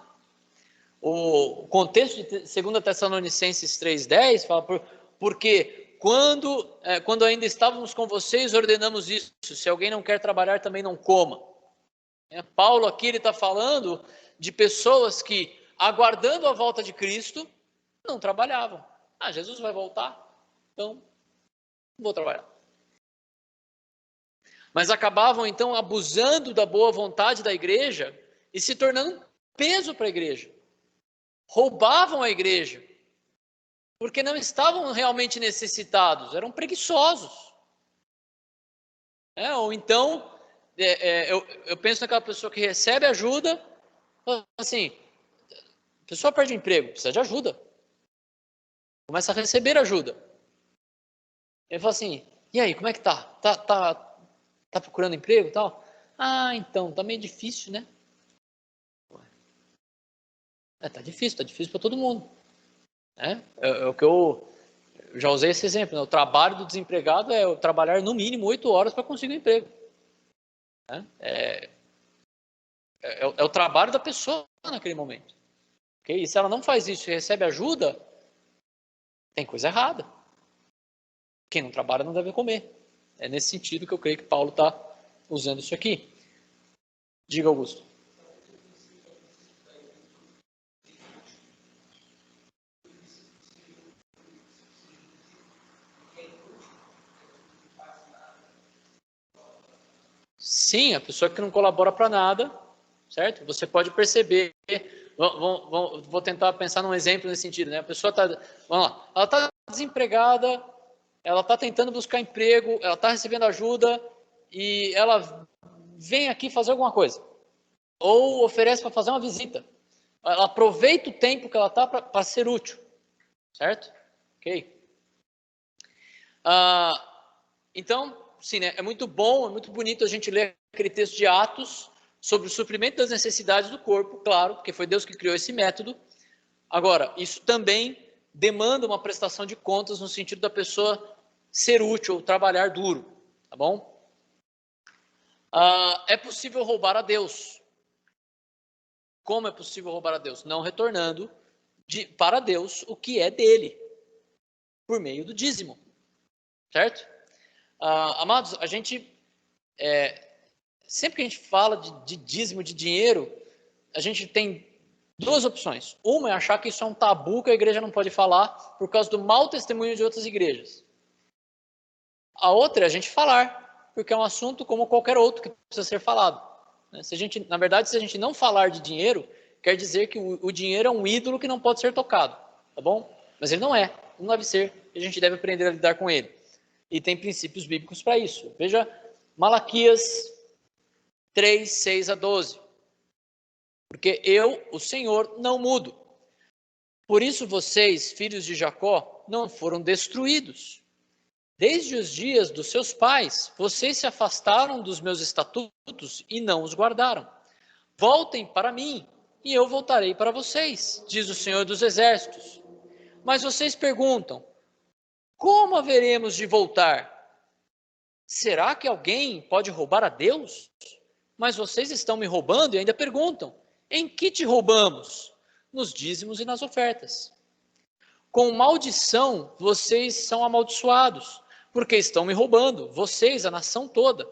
O contexto de 2 Tessalonicenses 3,10 fala, porque quando ainda estávamos com vocês, ordenamos isso, se alguém não quer trabalhar, também não coma. Paulo aqui ele está falando de pessoas que, aguardando a volta de Cristo, não trabalhavam. Jesus vai voltar, então não vou trabalhar. Mas acabavam então abusando da boa vontade da igreja e se tornando um peso para a igreja. Roubavam a igreja, porque não estavam realmente necessitados, eram preguiçosos. Ou então, eu penso naquela pessoa que recebe ajuda, assim, a pessoa perde o emprego, precisa de ajuda. Começa a receber ajuda. Ele fala assim, e aí, como é que tá? Tá procurando emprego e tal? Então, tá meio difícil, né? Tá difícil para todo mundo. Né? É o que eu já usei esse exemplo. Né? O trabalho do desempregado é eu trabalhar no mínimo 8 horas para conseguir um emprego. Né? É o trabalho da pessoa naquele momento. Okay? E se ela não faz isso e recebe ajuda, tem coisa errada. Quem não trabalha não deve comer. É nesse sentido que eu creio que Paulo está usando isso aqui. Diga, Augusto. Sim, a pessoa que não colabora para nada, certo? Você pode perceber. Vou tentar pensar num exemplo nesse sentido, né? A pessoa está, vamos lá, ela está desempregada, ela está tentando buscar emprego, ela está recebendo ajuda e ela vem aqui fazer alguma coisa ou oferece para fazer uma visita. Ela aproveita o tempo que ela está para ser útil, certo? Ok. Então, sim, né, é muito bom, é muito bonito a gente ler aquele texto de Atos sobre o suprimento das necessidades do corpo, claro, porque foi Deus que criou esse método. Agora, isso também demanda uma prestação de contas no sentido da pessoa ser útil, trabalhar duro, tá bom? É possível roubar a Deus. Como é possível roubar a Deus? Não retornando para Deus o que é dele, por meio do dízimo, certo? Amados, a gente, sempre que a gente fala de dízimo de dinheiro, a gente tem duas opções. Uma é achar que isso é um tabu que a igreja não pode falar por causa do mau testemunho de outras igrejas. A outra é a gente falar, porque é um assunto como qualquer outro que precisa ser falado. Se a gente não falar de dinheiro, quer dizer que o dinheiro é um ídolo que não pode ser tocado, tá bom? Mas ele não deve ser, e a gente deve aprender a lidar com ele. E tem princípios bíblicos para isso. Veja Malaquias 3, 6 a 12. Porque eu, o Senhor, não mudo. Por isso vocês, filhos de Jacó, não foram destruídos. Desde os dias dos seus pais, vocês se afastaram dos meus estatutos e não os guardaram. Voltem para mim, e eu voltarei para vocês, diz o Senhor dos Exércitos. Mas vocês perguntam, como haveremos de voltar? Será que alguém pode roubar a Deus? Mas vocês estão me roubando e ainda perguntam, em que te roubamos? Nos dízimos e nas ofertas. Com maldição vocês são amaldiçoados, porque estão me roubando, vocês, a nação toda.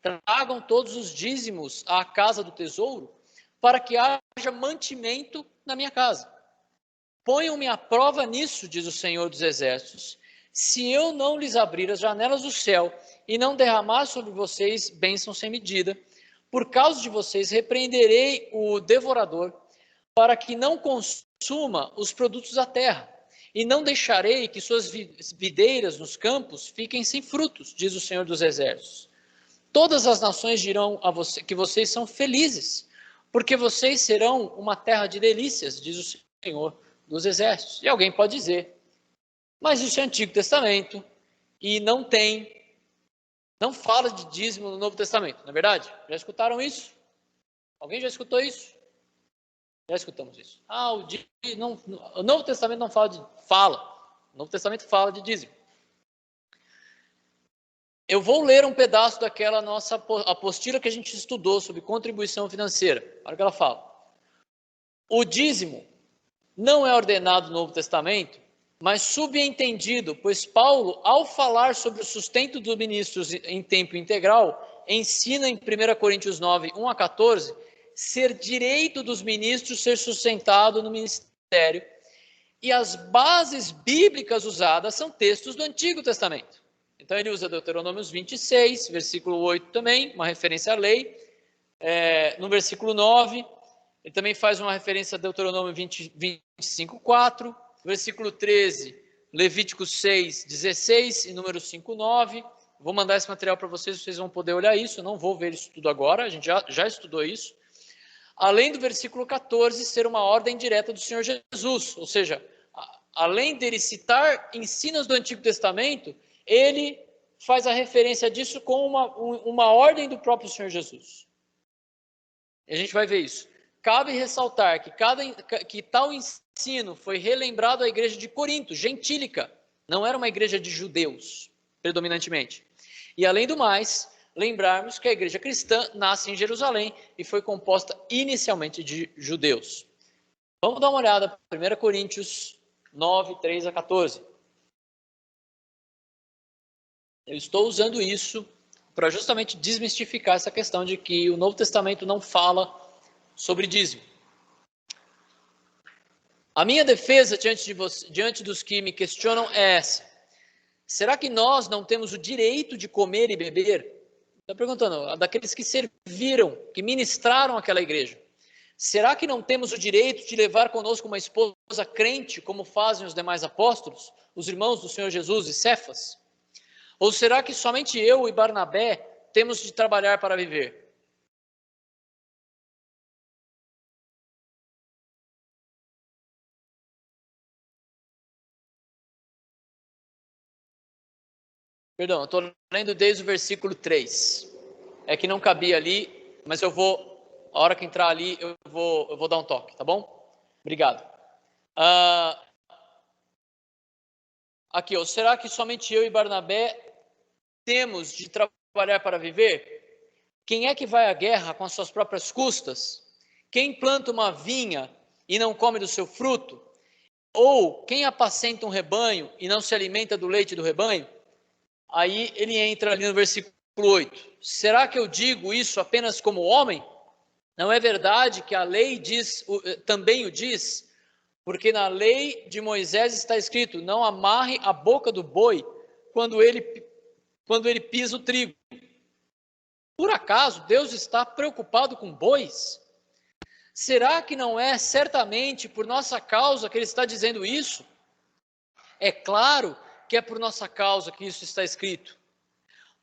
Tragam todos os dízimos à casa do tesouro, para que haja mantimento na minha casa. Ponham-me à prova nisso, diz o Senhor dos Exércitos, se eu não lhes abrir as janelas do céu e não derramar sobre vocês bênção sem medida, por causa de vocês repreenderei o devorador, para que não consuma os produtos da terra, e não deixarei que suas videiras nos campos fiquem sem frutos, diz o Senhor dos Exércitos. Todas as nações dirão a você que vocês são felizes, porque vocês serão uma terra de delícias, diz o Senhor dos Exércitos. E alguém pode dizer, mas isso é Antigo Testamento e não fala de dízimo no Novo Testamento, não é verdade? Já escutaram isso? Alguém já escutou isso? Já escutamos isso. O Novo Testamento não fala o Novo Testamento fala de dízimo. Eu vou ler um pedaço daquela nossa apostila que a gente estudou sobre contribuição financeira. Olha o que ela fala. O dízimo não é ordenado no Novo Testamento, mas subentendido, pois Paulo, ao falar sobre o sustento dos ministros em tempo integral, ensina em 1 Coríntios 9, 1 a 14, ser direito dos ministros ser sustentado no ministério. E as bases bíblicas usadas são textos do Antigo Testamento. Então ele usa Deuteronômios 26, versículo 8 também, uma referência à lei. No versículo 9, ele também faz uma referência a Deuteronômio 25, 4. Versículo 13, Levítico 6, 16 e número 5, 9. Vou mandar esse material para vocês vão poder olhar isso. Eu não vou ver isso tudo agora, a gente já estudou isso. Além do versículo 14 ser uma ordem direta do Senhor Jesus, ou seja, além dele citar ensinos do Antigo Testamento, ele faz a referência disso com uma ordem do próprio Senhor Jesus. E a gente vai ver isso. cabe ressaltar que tal ensino foi relembrado à igreja de Corinto, gentílica, não era uma igreja de judeus, predominantemente. E além do mais, lembrarmos que a igreja cristã nasce em Jerusalém e foi composta inicialmente de judeus. Vamos dar uma olhada, 1 Coríntios 9, 3 a 14. Eu estou usando isso para justamente desmistificar essa questão de que o Novo Testamento não fala sobre dízimo. A minha defesa diante dos que me questionam é essa: será que nós não temos o direito de comer e beber? Está perguntando, daqueles que serviram, que ministraram aquela igreja. Será que não temos o direito de levar conosco uma esposa crente, como fazem os demais apóstolos, os irmãos do Senhor Jesus e Cefas? Ou será que somente eu e Barnabé temos de trabalhar para viver? Perdão, eu estou lendo desde o versículo 3. É que não cabia ali, mas a hora que entrar ali, eu vou dar um toque, tá bom? Obrigado. Aqui, ó, será que somente eu e Barnabé temos de trabalhar para viver? Quem é que vai à guerra com as suas próprias custas? Quem planta uma vinha e não come do seu fruto? Ou quem apacenta um rebanho e não se alimenta do leite do rebanho? Aí ele entra ali no versículo 8. Será que eu digo isso apenas como homem? Não é verdade que a lei também o diz? Porque na lei de Moisés está escrito: não amarre a boca do boi quando ele pisa o trigo. Por acaso Deus está preocupado com bois? Será que não é certamente por nossa causa que ele está dizendo isso? É claro que é por nossa causa que isso está escrito.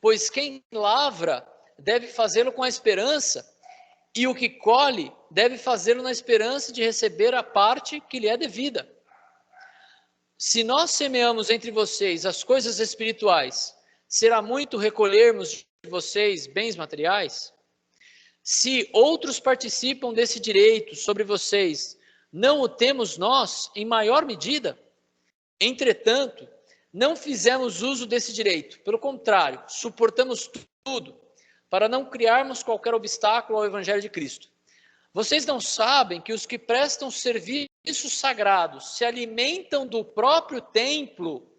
Pois quem lavra deve fazê-lo com a esperança, e o que colhe deve fazê-lo na esperança de receber a parte que lhe é devida. Se nós semeamos entre vocês as coisas espirituais, será muito recolhermos de vocês bens materiais? Se outros participam desse direito sobre vocês, não o temos nós em maior medida? Entretanto, não fizemos uso desse direito. Pelo contrário, suportamos tudo para não criarmos qualquer obstáculo ao Evangelho de Cristo. Vocês não sabem que os que prestam serviços sagrados se alimentam do próprio templo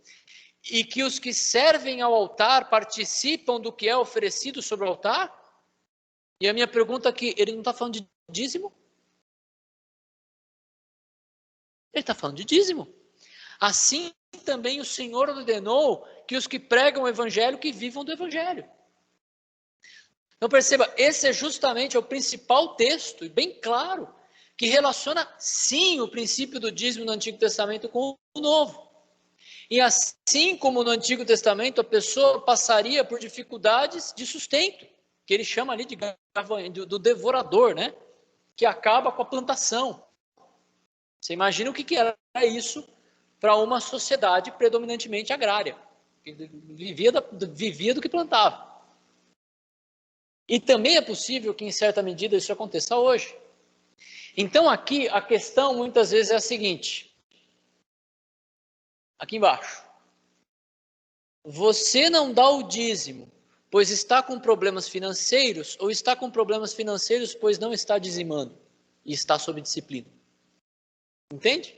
e que os que servem ao altar participam do que é oferecido sobre o altar? E a minha pergunta aqui, ele não está falando de dízimo? Ele está falando de dízimo. Assim também o Senhor ordenou que os que pregam o evangelho, que vivam do evangelho. Então perceba, esse é justamente o principal texto, e bem claro, que relaciona sim o princípio do dízimo no Antigo Testamento com o Novo. E assim como no Antigo Testamento a pessoa passaria por dificuldades de sustento, que ele chama ali do devorador, né? Que acaba com a plantação. Você imagina o que era isso para uma sociedade predominantemente agrária, que vivia do que plantava. E também é possível que, em certa medida, isso aconteça hoje. Então, aqui, a questão muitas vezes é a seguinte. Aqui embaixo. Você não dá o dízimo, pois está com problemas financeiros, ou está com problemas financeiros, pois não está dizimando e está sob disciplina? Entende?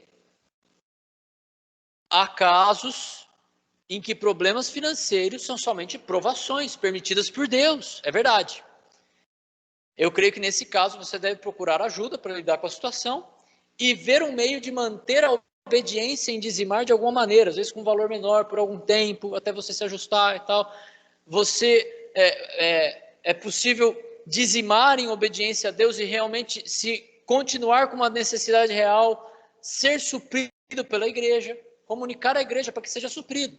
Há casos em que problemas financeiros são somente provações permitidas por Deus, é verdade. Eu creio que nesse caso você deve procurar ajuda para lidar com a situação e ver um meio de manter a obediência em dizimar de alguma maneira, às vezes com um valor menor por algum tempo, até você se ajustar e tal. É possível dizimar em obediência a Deus e realmente se continuar com uma necessidade real, ser suprido pela igreja, comunicar à igreja para que seja suprido.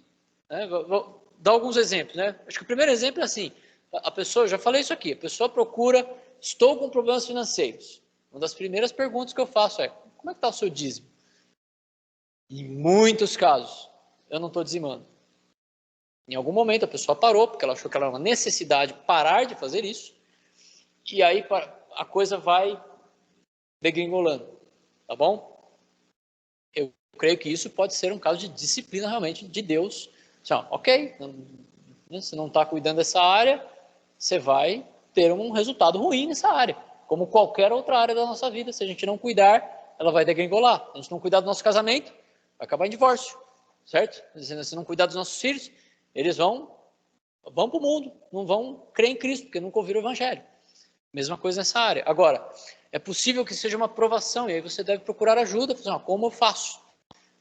Vou dar alguns exemplos, né? Acho que o primeiro exemplo é assim, a pessoa, já falei isso aqui, a pessoa procura, estou com problemas financeiros. Uma das primeiras perguntas que eu faço é, como é que está o seu dízimo? Em muitos casos, eu não estou dizimando. Em algum momento a pessoa parou, porque ela achou que era uma necessidade parar de fazer isso, e aí a coisa vai degringolando, tá bom? Eu creio que isso pode ser um caso de disciplina realmente de Deus. Então, ok, você não está cuidando dessa área, você vai ter um resultado ruim nessa área, como qualquer outra área da nossa vida. Se a gente não cuidar, ela vai degringolar. Se a gente não cuidar do nosso casamento, vai acabar em divórcio, certo? Se não cuidar dos nossos filhos, eles vão para o mundo, não vão crer em Cristo, porque nunca ouviram o Evangelho. Mesma coisa nessa área. Agora, é possível que seja uma provação, e aí você deve procurar ajuda, como eu faço?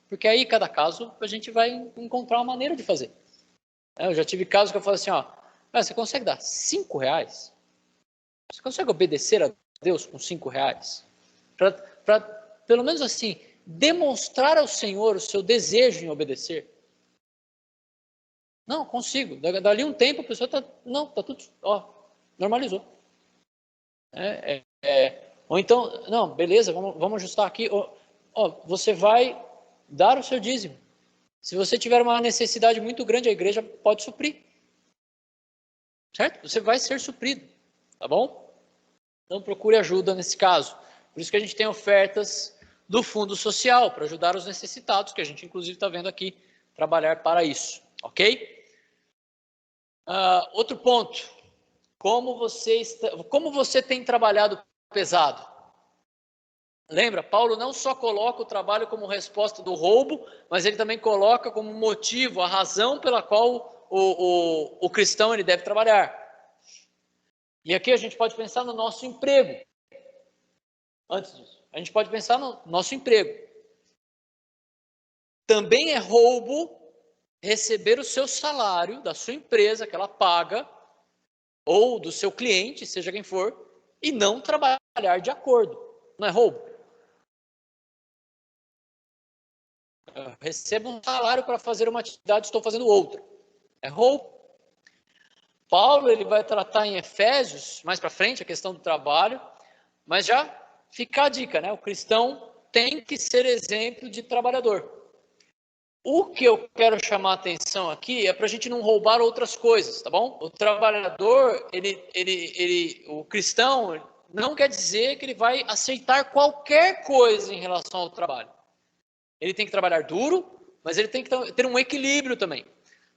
Porque aí, cada caso, a gente vai encontrar uma maneira de fazer. Eu já tive casos que eu falo assim, você consegue dar R$ 5? Você consegue obedecer a Deus com R$ 5? Para, pelo menos assim, demonstrar ao Senhor o seu desejo em obedecer. Não, consigo. Dali um tempo a pessoa está, não, está tudo, normalizou. Ou então, não, beleza, vamos ajustar aqui. Você vai dar o seu dízimo. Se você tiver uma necessidade muito grande, a igreja pode suprir. Certo? Você vai ser suprido. Tá bom? Então procure ajuda nesse caso. Por isso que a gente tem ofertas do Fundo Social, para ajudar os necessitados, que a gente inclusive está vendo aqui trabalhar para isso. Ok? Outro ponto. Como você tem trabalhado pesado? Lembra, Paulo não só coloca o trabalho como resposta do roubo, mas ele também coloca como motivo, a razão pela qual o cristão ele deve trabalhar. E aqui a gente pode pensar no nosso emprego. Antes disso, a gente pode pensar no nosso emprego. Também é roubo receber o seu salário da sua empresa, que ela paga, ou do seu cliente, seja quem for, e não trabalhar de acordo. Não é roubo? Eu recebo um salário para fazer uma atividade, estou fazendo outra. É roubo. Paulo ele vai tratar em Efésios, mais para frente, a questão do trabalho, mas já fica a dica, né? O cristão tem que ser exemplo de trabalhador. O que eu quero chamar a atenção aqui é para a gente não roubar outras coisas, tá bom? O trabalhador, o cristão, não quer dizer que ele vai aceitar qualquer coisa em relação ao trabalho. Ele tem que trabalhar duro, mas ele tem que ter um equilíbrio também.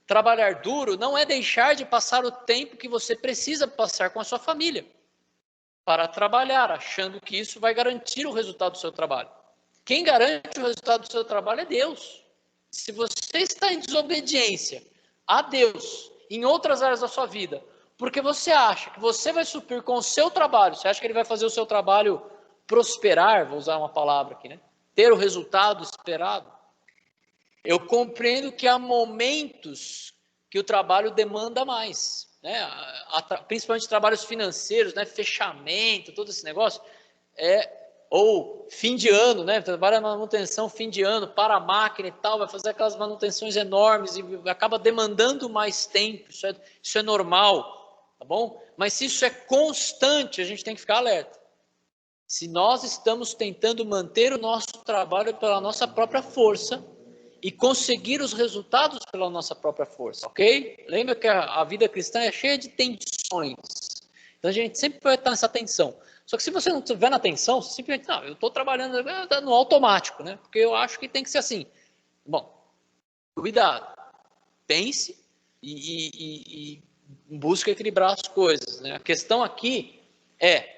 Trabalhar duro não é deixar de passar o tempo que você precisa passar com a sua família para trabalhar, achando que isso vai garantir o resultado do seu trabalho. Quem garante o resultado do seu trabalho é Deus. Se você está em desobediência a Deus em outras áreas da sua vida, porque você acha que você vai suprir com o seu trabalho, você acha que ele vai fazer o seu trabalho prosperar, vou usar uma palavra aqui, né? Ter o resultado esperado. Eu compreendo que há momentos que o trabalho demanda mais, né? Principalmente trabalhos financeiros, né? Fechamento, todo esse negócio, ou fim de ano, né? Trabalha na manutenção fim de ano, para a máquina e tal, vai fazer aquelas manutenções enormes e acaba demandando mais tempo, isso é normal, tá bom? Mas se isso é constante, a gente tem que ficar alerta. Se nós estamos tentando manter o nosso trabalho pela nossa própria força e conseguir os resultados pela nossa própria força, ok? Lembra que a vida cristã é cheia de tensões. Então a gente sempre vai estar nessa tensão. Só que se você não estiver na tensão, você simplesmente, não, eu estou trabalhando no automático, né? Porque eu acho que tem que ser assim. Bom, cuidado. Pense e busque equilibrar as coisas, né? A questão aqui é,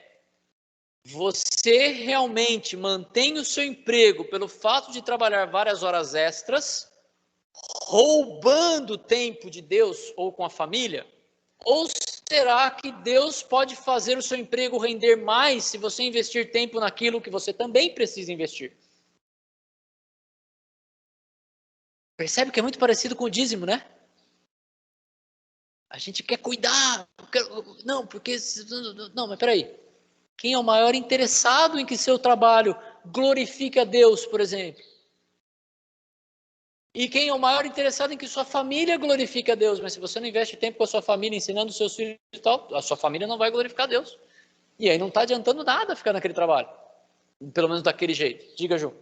você realmente mantém o seu emprego pelo fato de trabalhar várias horas extras, roubando tempo de Deus ou com a família? Ou será que Deus pode fazer o seu emprego render mais se você investir tempo naquilo que você também precisa investir? Percebe que é muito parecido com o dízimo, né? A gente quer cuidar. Não, porque... Não, mas peraí. Quem é o maior interessado em que seu trabalho glorifique a Deus, por exemplo? E quem é o maior interessado em que sua família glorifique a Deus? Mas se você não investe tempo com a sua família, ensinando os seus filhos e tal, a sua família não vai glorificar a Deus. E aí não está adiantando nada ficar naquele trabalho. Pelo menos daquele jeito. Diga, Ju.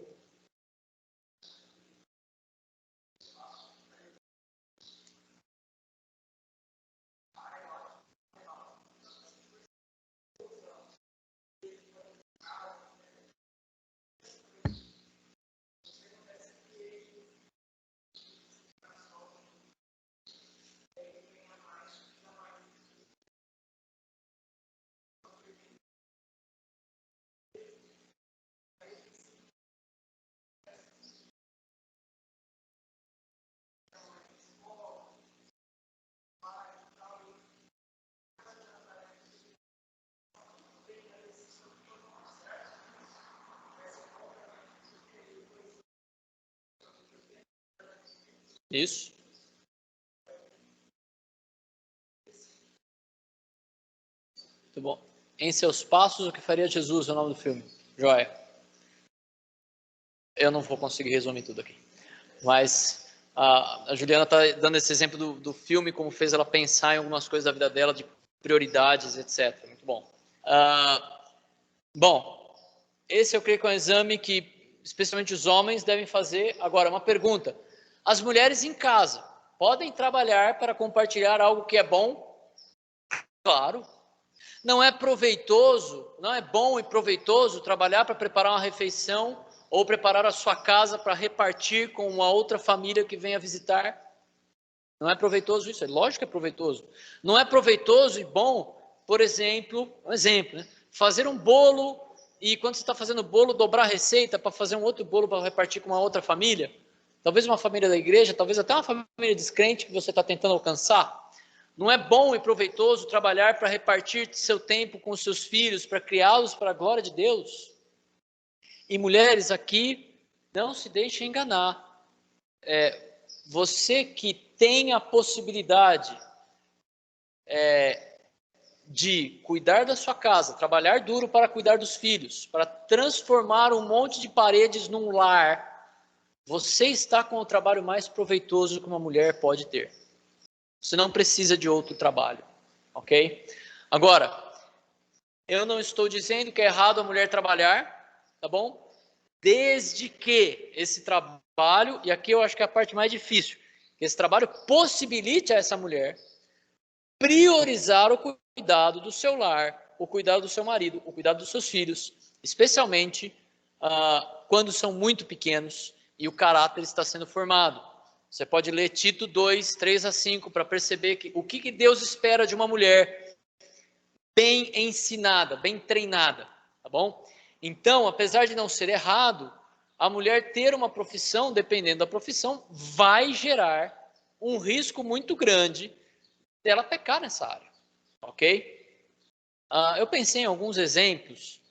Isso. Muito bom. Em seus passos, o que faria Jesus, é o nome do filme. Joia. Eu não vou conseguir resumir tudo aqui. Mas a Juliana está dando esse exemplo do filme, como fez ela pensar em algumas coisas da vida dela, de prioridades, etc. Muito bom. Bom, esse eu creio que é um exame que, especialmente os homens, devem fazer. Agora, uma pergunta. As mulheres em casa podem trabalhar para compartilhar algo que é bom? Claro. Não é proveitoso, não é bom e proveitoso trabalhar para preparar uma refeição ou preparar a sua casa para repartir com uma outra família que venha visitar? Não é proveitoso isso? É lógico que é proveitoso. Não é proveitoso e bom, por exemplo, né? Fazer um bolo e quando você está fazendo o bolo, dobrar a receita para fazer um outro bolo para repartir com uma outra família? Talvez uma família da igreja, talvez até uma família descrente que você está tentando alcançar. Não é bom e proveitoso trabalhar para repartir seu tempo com os seus filhos, para criá-los para a glória de Deus? E mulheres aqui, não se deixem enganar. Você que tem a possibilidade de cuidar da sua casa, trabalhar duro para cuidar dos filhos, para transformar um monte de paredes num lar, você está com o trabalho mais proveitoso que uma mulher pode ter. Você não precisa de outro trabalho, ok? Agora, eu não estou dizendo que é errado a mulher trabalhar, tá bom? Desde que esse trabalho, e aqui eu acho que é a parte mais difícil, que esse trabalho possibilite a essa mulher priorizar o cuidado do seu lar, o cuidado do seu marido, o cuidado dos seus filhos, especialmente quando são muito pequenos e o caráter está sendo formado. Você pode ler Tito 2, 3 a 5 para perceber o que Deus espera de uma mulher bem ensinada, bem treinada, tá bom? Então, apesar de não ser errado, a mulher ter uma profissão, dependendo da profissão, vai gerar um risco muito grande dela pecar nessa área, ok? Eu pensei em alguns exemplos.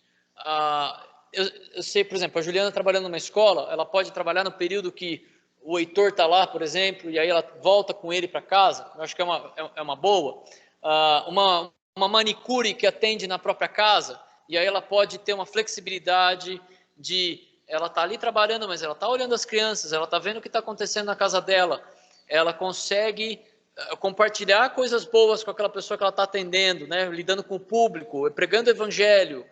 Eu sei, por exemplo, a Juliana trabalhando numa escola, ela pode trabalhar no período que o Heitor está lá, por exemplo, e aí ela volta com ele para casa. Eu acho que é uma boa. Uma manicure que atende na própria casa, e aí ela pode ter uma flexibilidade de... Ela está ali trabalhando, mas ela está olhando as crianças, ela está vendo o que está acontecendo na casa dela, ela consegue compartilhar coisas boas com aquela pessoa que ela está atendendo, né? Lidando com o público, pregando o evangelho.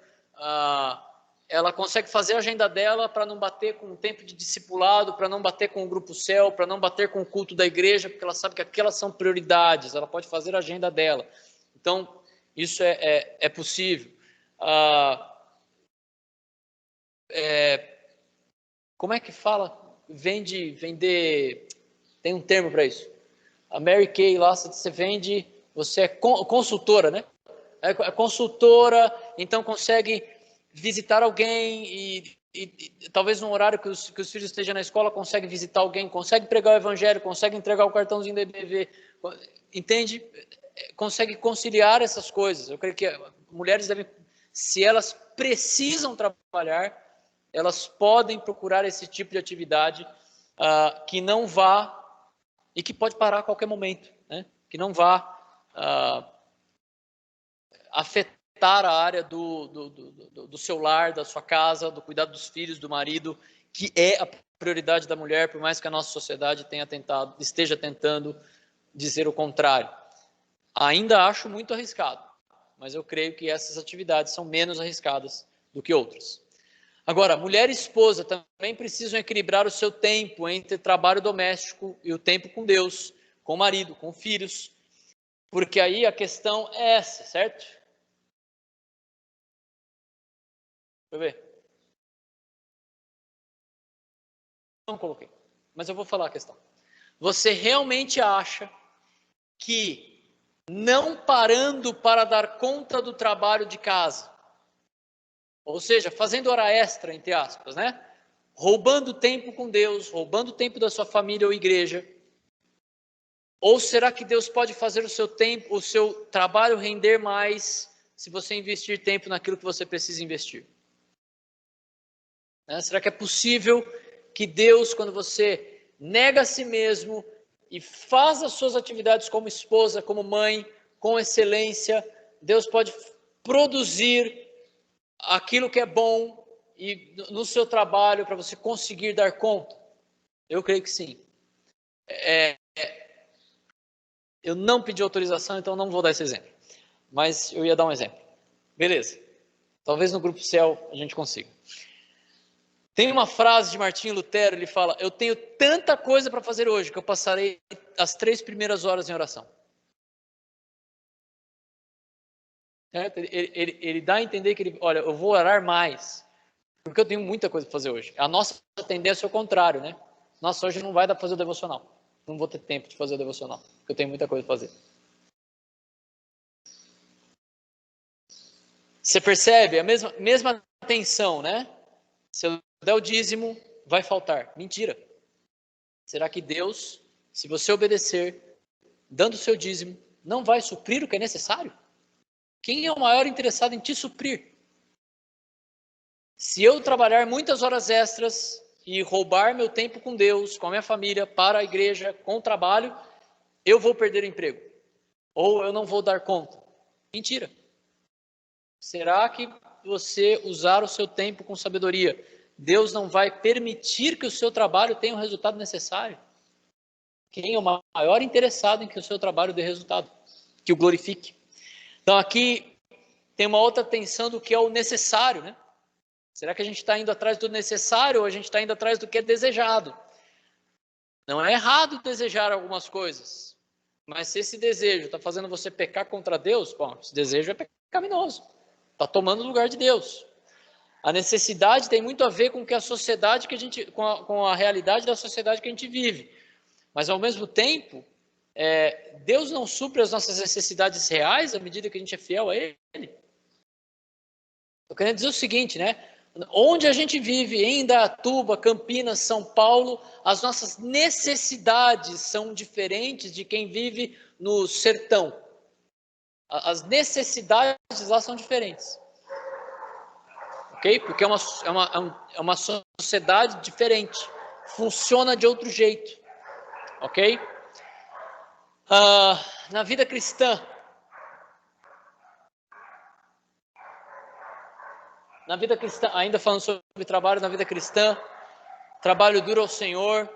Ela consegue fazer a agenda dela para não bater com o tempo de discipulado, para não bater com o grupo céu, para não bater com o culto da igreja, porque ela sabe que aquelas são prioridades, ela pode fazer a agenda dela. Então, isso é possível. Como é que fala? Vender, tem um termo para isso. A Mary Kay lá, você vende, você é consultora, né? É consultora, então consegue visitar alguém e talvez num horário que os filhos estejam na escola, consegue visitar alguém, consegue pregar o evangelho, consegue entregar o cartãozinho da EBV, entende? Consegue conciliar essas coisas. Eu creio que mulheres devem, se elas precisam trabalhar, elas podem procurar esse tipo de atividade que não vá, e que pode parar a qualquer momento, né? Que não vá afetar a área do seu lar, da sua casa, do cuidado dos filhos, do marido, que é a prioridade da mulher, por mais que a nossa sociedade esteja tentando dizer o contrário. Ainda acho muito arriscado, mas eu creio que essas atividades são menos arriscadas do que outras. Agora, mulher e esposa também precisam equilibrar o seu tempo entre trabalho doméstico e o tempo com Deus, com o marido, com filhos, porque aí a questão é essa, certo? Deixa eu ver. Não coloquei, mas eu vou falar a questão. Você realmente acha que não parando para dar conta do trabalho de casa, ou seja, fazendo hora extra, entre aspas, né? Roubando tempo com Deus, roubando tempo da sua família ou igreja, ou será que Deus pode fazer o seu tempo, o seu trabalho render mais se você investir tempo naquilo que você precisa investir? Será que é possível que Deus, quando você nega a si mesmo e faz as suas atividades como esposa, como mãe, com excelência, Deus pode produzir aquilo que é bom e no seu trabalho para você conseguir dar conta? Eu creio que sim. Eu não pedi autorização, então não vou dar esse exemplo. Mas eu ia dar um exemplo. Beleza. Talvez no grupo Céu a gente consiga. Tem uma frase de Martinho Lutero, ele fala: eu tenho tanta coisa para fazer hoje que eu passarei as 3 primeiras horas em oração. Ele dá a entender que olha, eu vou orar mais, porque eu tenho muita coisa para fazer hoje. A nossa tendência é o contrário, né? Nossa, hoje não vai dar para fazer o devocional. Não vou ter tempo de fazer o devocional, porque eu tenho muita coisa para fazer. Você percebe a mesma tensão, né? Se eu der o dízimo, vai faltar. Mentira. Será que Deus, se você obedecer, dando o seu dízimo, não vai suprir o que é necessário? Quem é o maior interessado em te suprir? Se eu trabalhar muitas horas extras e roubar meu tempo com Deus, com a minha família, para a igreja, com o trabalho, eu vou perder o emprego. Ou eu não vou dar conta. Mentira. Será que você usar o seu tempo com sabedoria, Deus não vai permitir que o seu trabalho tenha o resultado necessário? Quem é o maior interessado em que o seu trabalho dê resultado? Que o glorifique. Então aqui tem uma outra tensão do que é o necessário, né? Será que a gente está indo atrás do necessário ou a gente está indo atrás do que é desejado? Não é errado desejar algumas coisas, mas se esse desejo está fazendo você pecar contra Deus, bom, esse desejo é pecaminoso, está tomando o lugar de Deus. A necessidade tem muito a ver com que a sociedade que a gente, com a realidade da sociedade que a gente vive, mas ao mesmo tempo, Deus não supre as nossas necessidades reais à medida que a gente é fiel a Ele. Eu quero dizer o seguinte, né? Onde a gente vive, em Indaiatuba, Campinas, São Paulo, as nossas necessidades são diferentes de quem vive no sertão. As necessidades lá são diferentes. Ok? Porque é uma sociedade diferente. Funciona de outro jeito. Ok? Na vida cristã, ainda falando sobre trabalho na vida cristã, trabalho duro ao Senhor,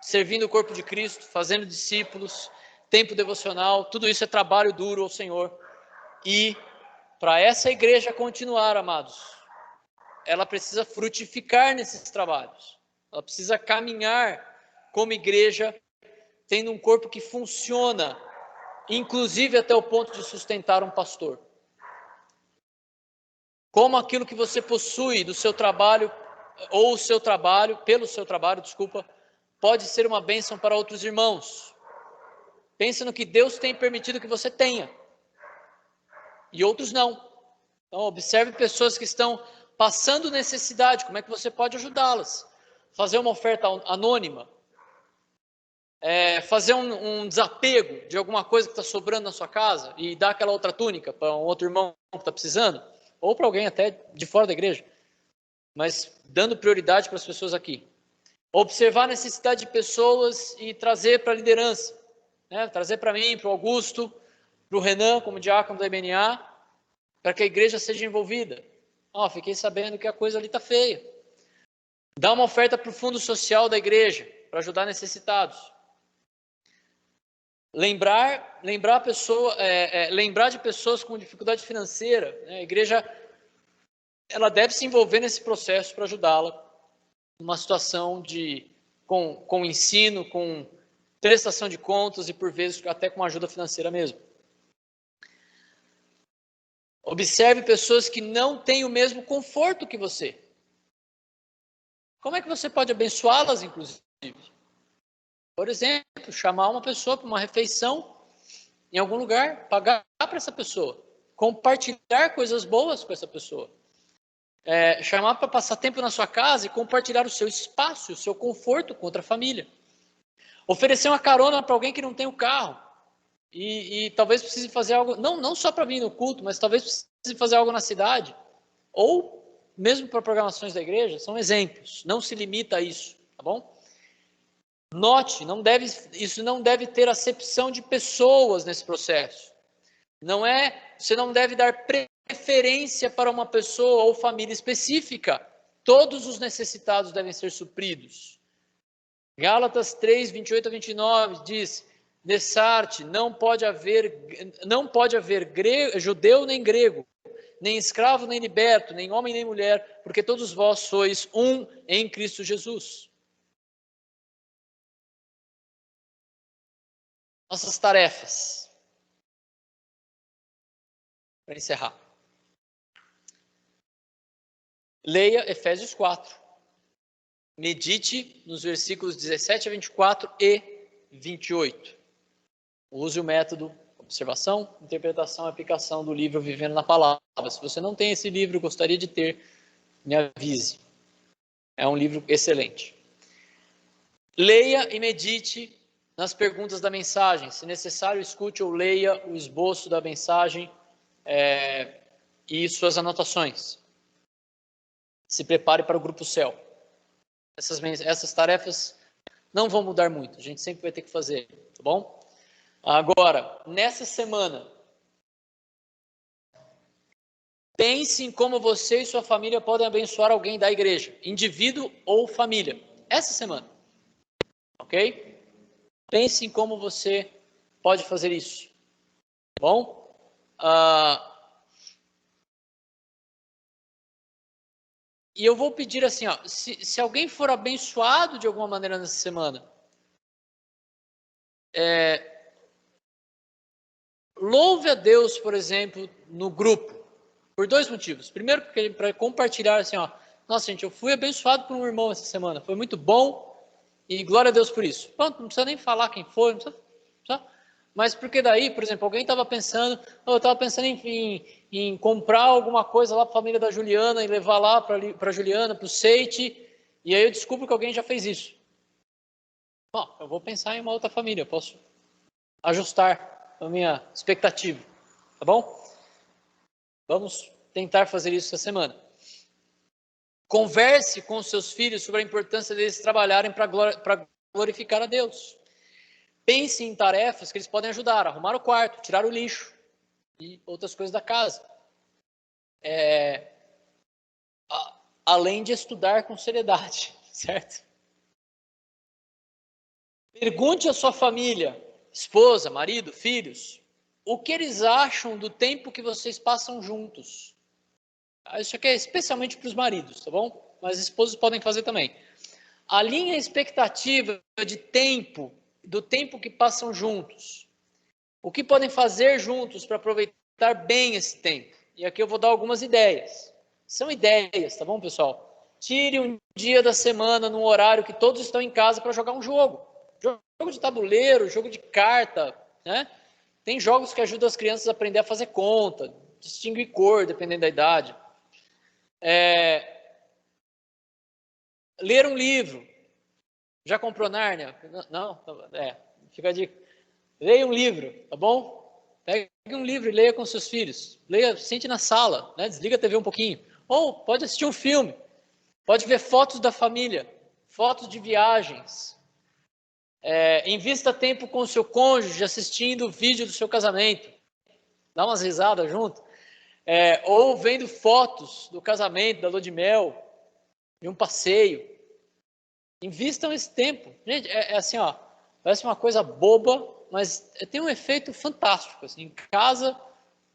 servindo o corpo de Cristo, fazendo discípulos, tempo devocional, tudo isso é trabalho duro ao Senhor. E para essa igreja continuar, amados, ela precisa frutificar nesses trabalhos. Ela precisa caminhar como igreja, tendo um corpo que funciona, inclusive até o ponto de sustentar um pastor. Como aquilo que você possui do seu trabalho, ou pelo seu trabalho, pode ser uma bênção para outros irmãos. Pense no que Deus tem permitido que você tenha, e outros não. Então, observe pessoas que estão passando necessidade, como é que você pode ajudá-las? Fazer uma oferta anônima, fazer um desapego de alguma coisa que está sobrando na sua casa e dar aquela outra túnica para um outro irmão que está precisando, ou para alguém até de fora da igreja, mas dando prioridade para as pessoas aqui. Observar a necessidade de pessoas e trazer para a liderança, né? Trazer para mim, para o Augusto, para o Renan, como diácono da IBNA, para que a igreja seja envolvida. Fiquei sabendo que a coisa ali está feia. Dar uma oferta para o fundo social da igreja, para ajudar necessitados. Lembrar de pessoas com dificuldade financeira, né? A igreja ela deve se envolver nesse processo para ajudá-la numa situação com ensino, com prestação de contas e por vezes até com ajuda financeira mesmo. Observe pessoas que não têm o mesmo conforto que você. Como é que você pode abençoá-las, inclusive? Por exemplo, chamar uma pessoa para uma refeição em algum lugar, pagar para essa pessoa, compartilhar coisas boas com essa pessoa, chamar para passar tempo na sua casa e compartilhar o seu espaço, o seu conforto com outra família. Oferecer uma carona para alguém que não tem o carro e talvez precise fazer algo, não só para vir no culto, mas talvez precise fazer algo na cidade, ou mesmo para programações da igreja, são exemplos, não se limita a isso, tá bom? Note, isso não deve ter acepção de pessoas nesse processo. Você não deve dar preferência para uma pessoa ou família específica. Todos os necessitados devem ser supridos. Gálatas 3, 28 a 29 diz: Nessarte, não pode haver judeu nem grego, nem escravo nem liberto, nem homem nem mulher, porque todos vós sois um em Cristo Jesus. Nossas tarefas. Para encerrar. Leia Efésios 4. Medite nos versículos 17 a 24 e 28. Use o método observação, interpretação e aplicação do livro Vivendo na Palavra. Se você não tem esse livro, gostaria de ter, me avise. É um livro excelente. Leia e medite nas perguntas da mensagem. Se necessário, escute ou leia o esboço da mensagem e suas anotações. Se prepare para o grupo céu. Essas tarefas não vão mudar muito. A gente sempre vai ter que fazer, tá bom? Agora, nessa semana, pense em como você e sua família podem abençoar alguém da igreja, indivíduo ou família. Essa semana, ok? Pense em como você pode fazer isso, tá bom? E eu vou pedir assim, ó, se alguém for abençoado de alguma maneira nessa semana, louve a Deus, por exemplo, no grupo, por dois motivos. Primeiro, porque para compartilhar assim, ó, nossa gente, eu fui abençoado por um irmão essa semana, foi muito bom e glória a Deus por isso. Pronto, não precisa nem falar quem foi, não precisa, mas porque daí, por exemplo, alguém estava pensando, eu estava pensando em comprar alguma coisa lá para a família da Juliana e levar lá para a Juliana, para o Seite, e aí eu descubro que alguém já fez isso. Bom, eu vou pensar em uma outra família, eu posso ajustar a minha expectativa, tá bom? Vamos tentar fazer isso essa semana. Converse com os seus filhos sobre a importância deles trabalharem para glorificar a Deus. Pense em tarefas que eles podem ajudar, arrumar o quarto, tirar o lixo e outras coisas da casa. Além de estudar com seriedade, certo? Pergunte à sua família, esposa, marido, filhos, o que eles acham do tempo que vocês passam juntos. Isso aqui é especialmente para os maridos, tá bom? Mas esposas podem fazer também. Alinhe a expectativa de tempo, do tempo que passam juntos. O que podem fazer juntos para aproveitar bem esse tempo? E aqui eu vou dar algumas ideias. São ideias, tá bom, pessoal? Tire um dia da semana, num horário que todos estão em casa para jogar um jogo. Jogo de tabuleiro, jogo de carta, né? Tem jogos que ajudam as crianças a aprender a fazer conta, distinguir cor, dependendo da idade. Ler um livro. Já comprou Nárnia? Não? Fica a dica. Leia um livro, tá bom? Pegue um livro e leia com seus filhos. Leia, sente na sala, né? Desliga a TV um pouquinho. Ou pode assistir um filme. Pode ver fotos da família, fotos de viagens. Invista tempo com o seu cônjuge assistindo o vídeo do seu casamento. Dá umas risadas junto. Ou vendo fotos do casamento, da lua de mel, de um passeio. Invistam esse tempo. Gente, assim, ó, parece uma coisa boba, mas tem um efeito fantástico. Assim, em casa,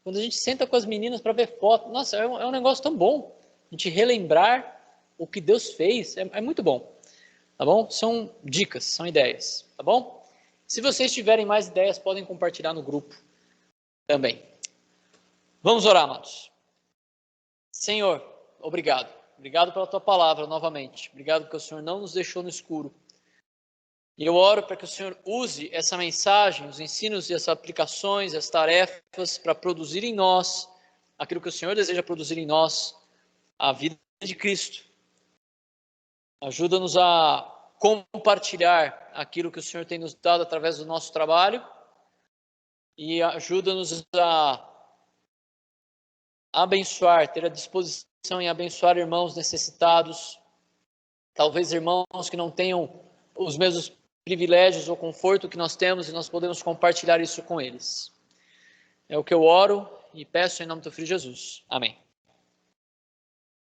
quando a gente senta com as meninas para ver foto, nossa, é um negócio tão bom. A gente relembrar o que Deus fez, é muito bom. Tá bom? São dicas, são ideias, tá bom? Se vocês tiverem mais ideias, podem compartilhar no grupo também. Vamos orar, amados. Senhor, obrigado. Obrigado pela tua palavra novamente. Obrigado porque o Senhor não nos deixou no escuro. E eu oro para que o Senhor use essa mensagem, os ensinos e as aplicações, as tarefas para produzir em nós aquilo que o Senhor deseja produzir em nós, a vida de Cristo. Ajuda-nos a compartilhar aquilo que o Senhor tem nos dado através do nosso trabalho e ajuda-nos a abençoar, ter a disposição em abençoar irmãos necessitados, talvez irmãos que não tenham os mesmos privilégios ou conforto que nós temos e nós podemos compartilhar isso com eles. É o que eu oro e peço em nome do Filho Jesus. Amém.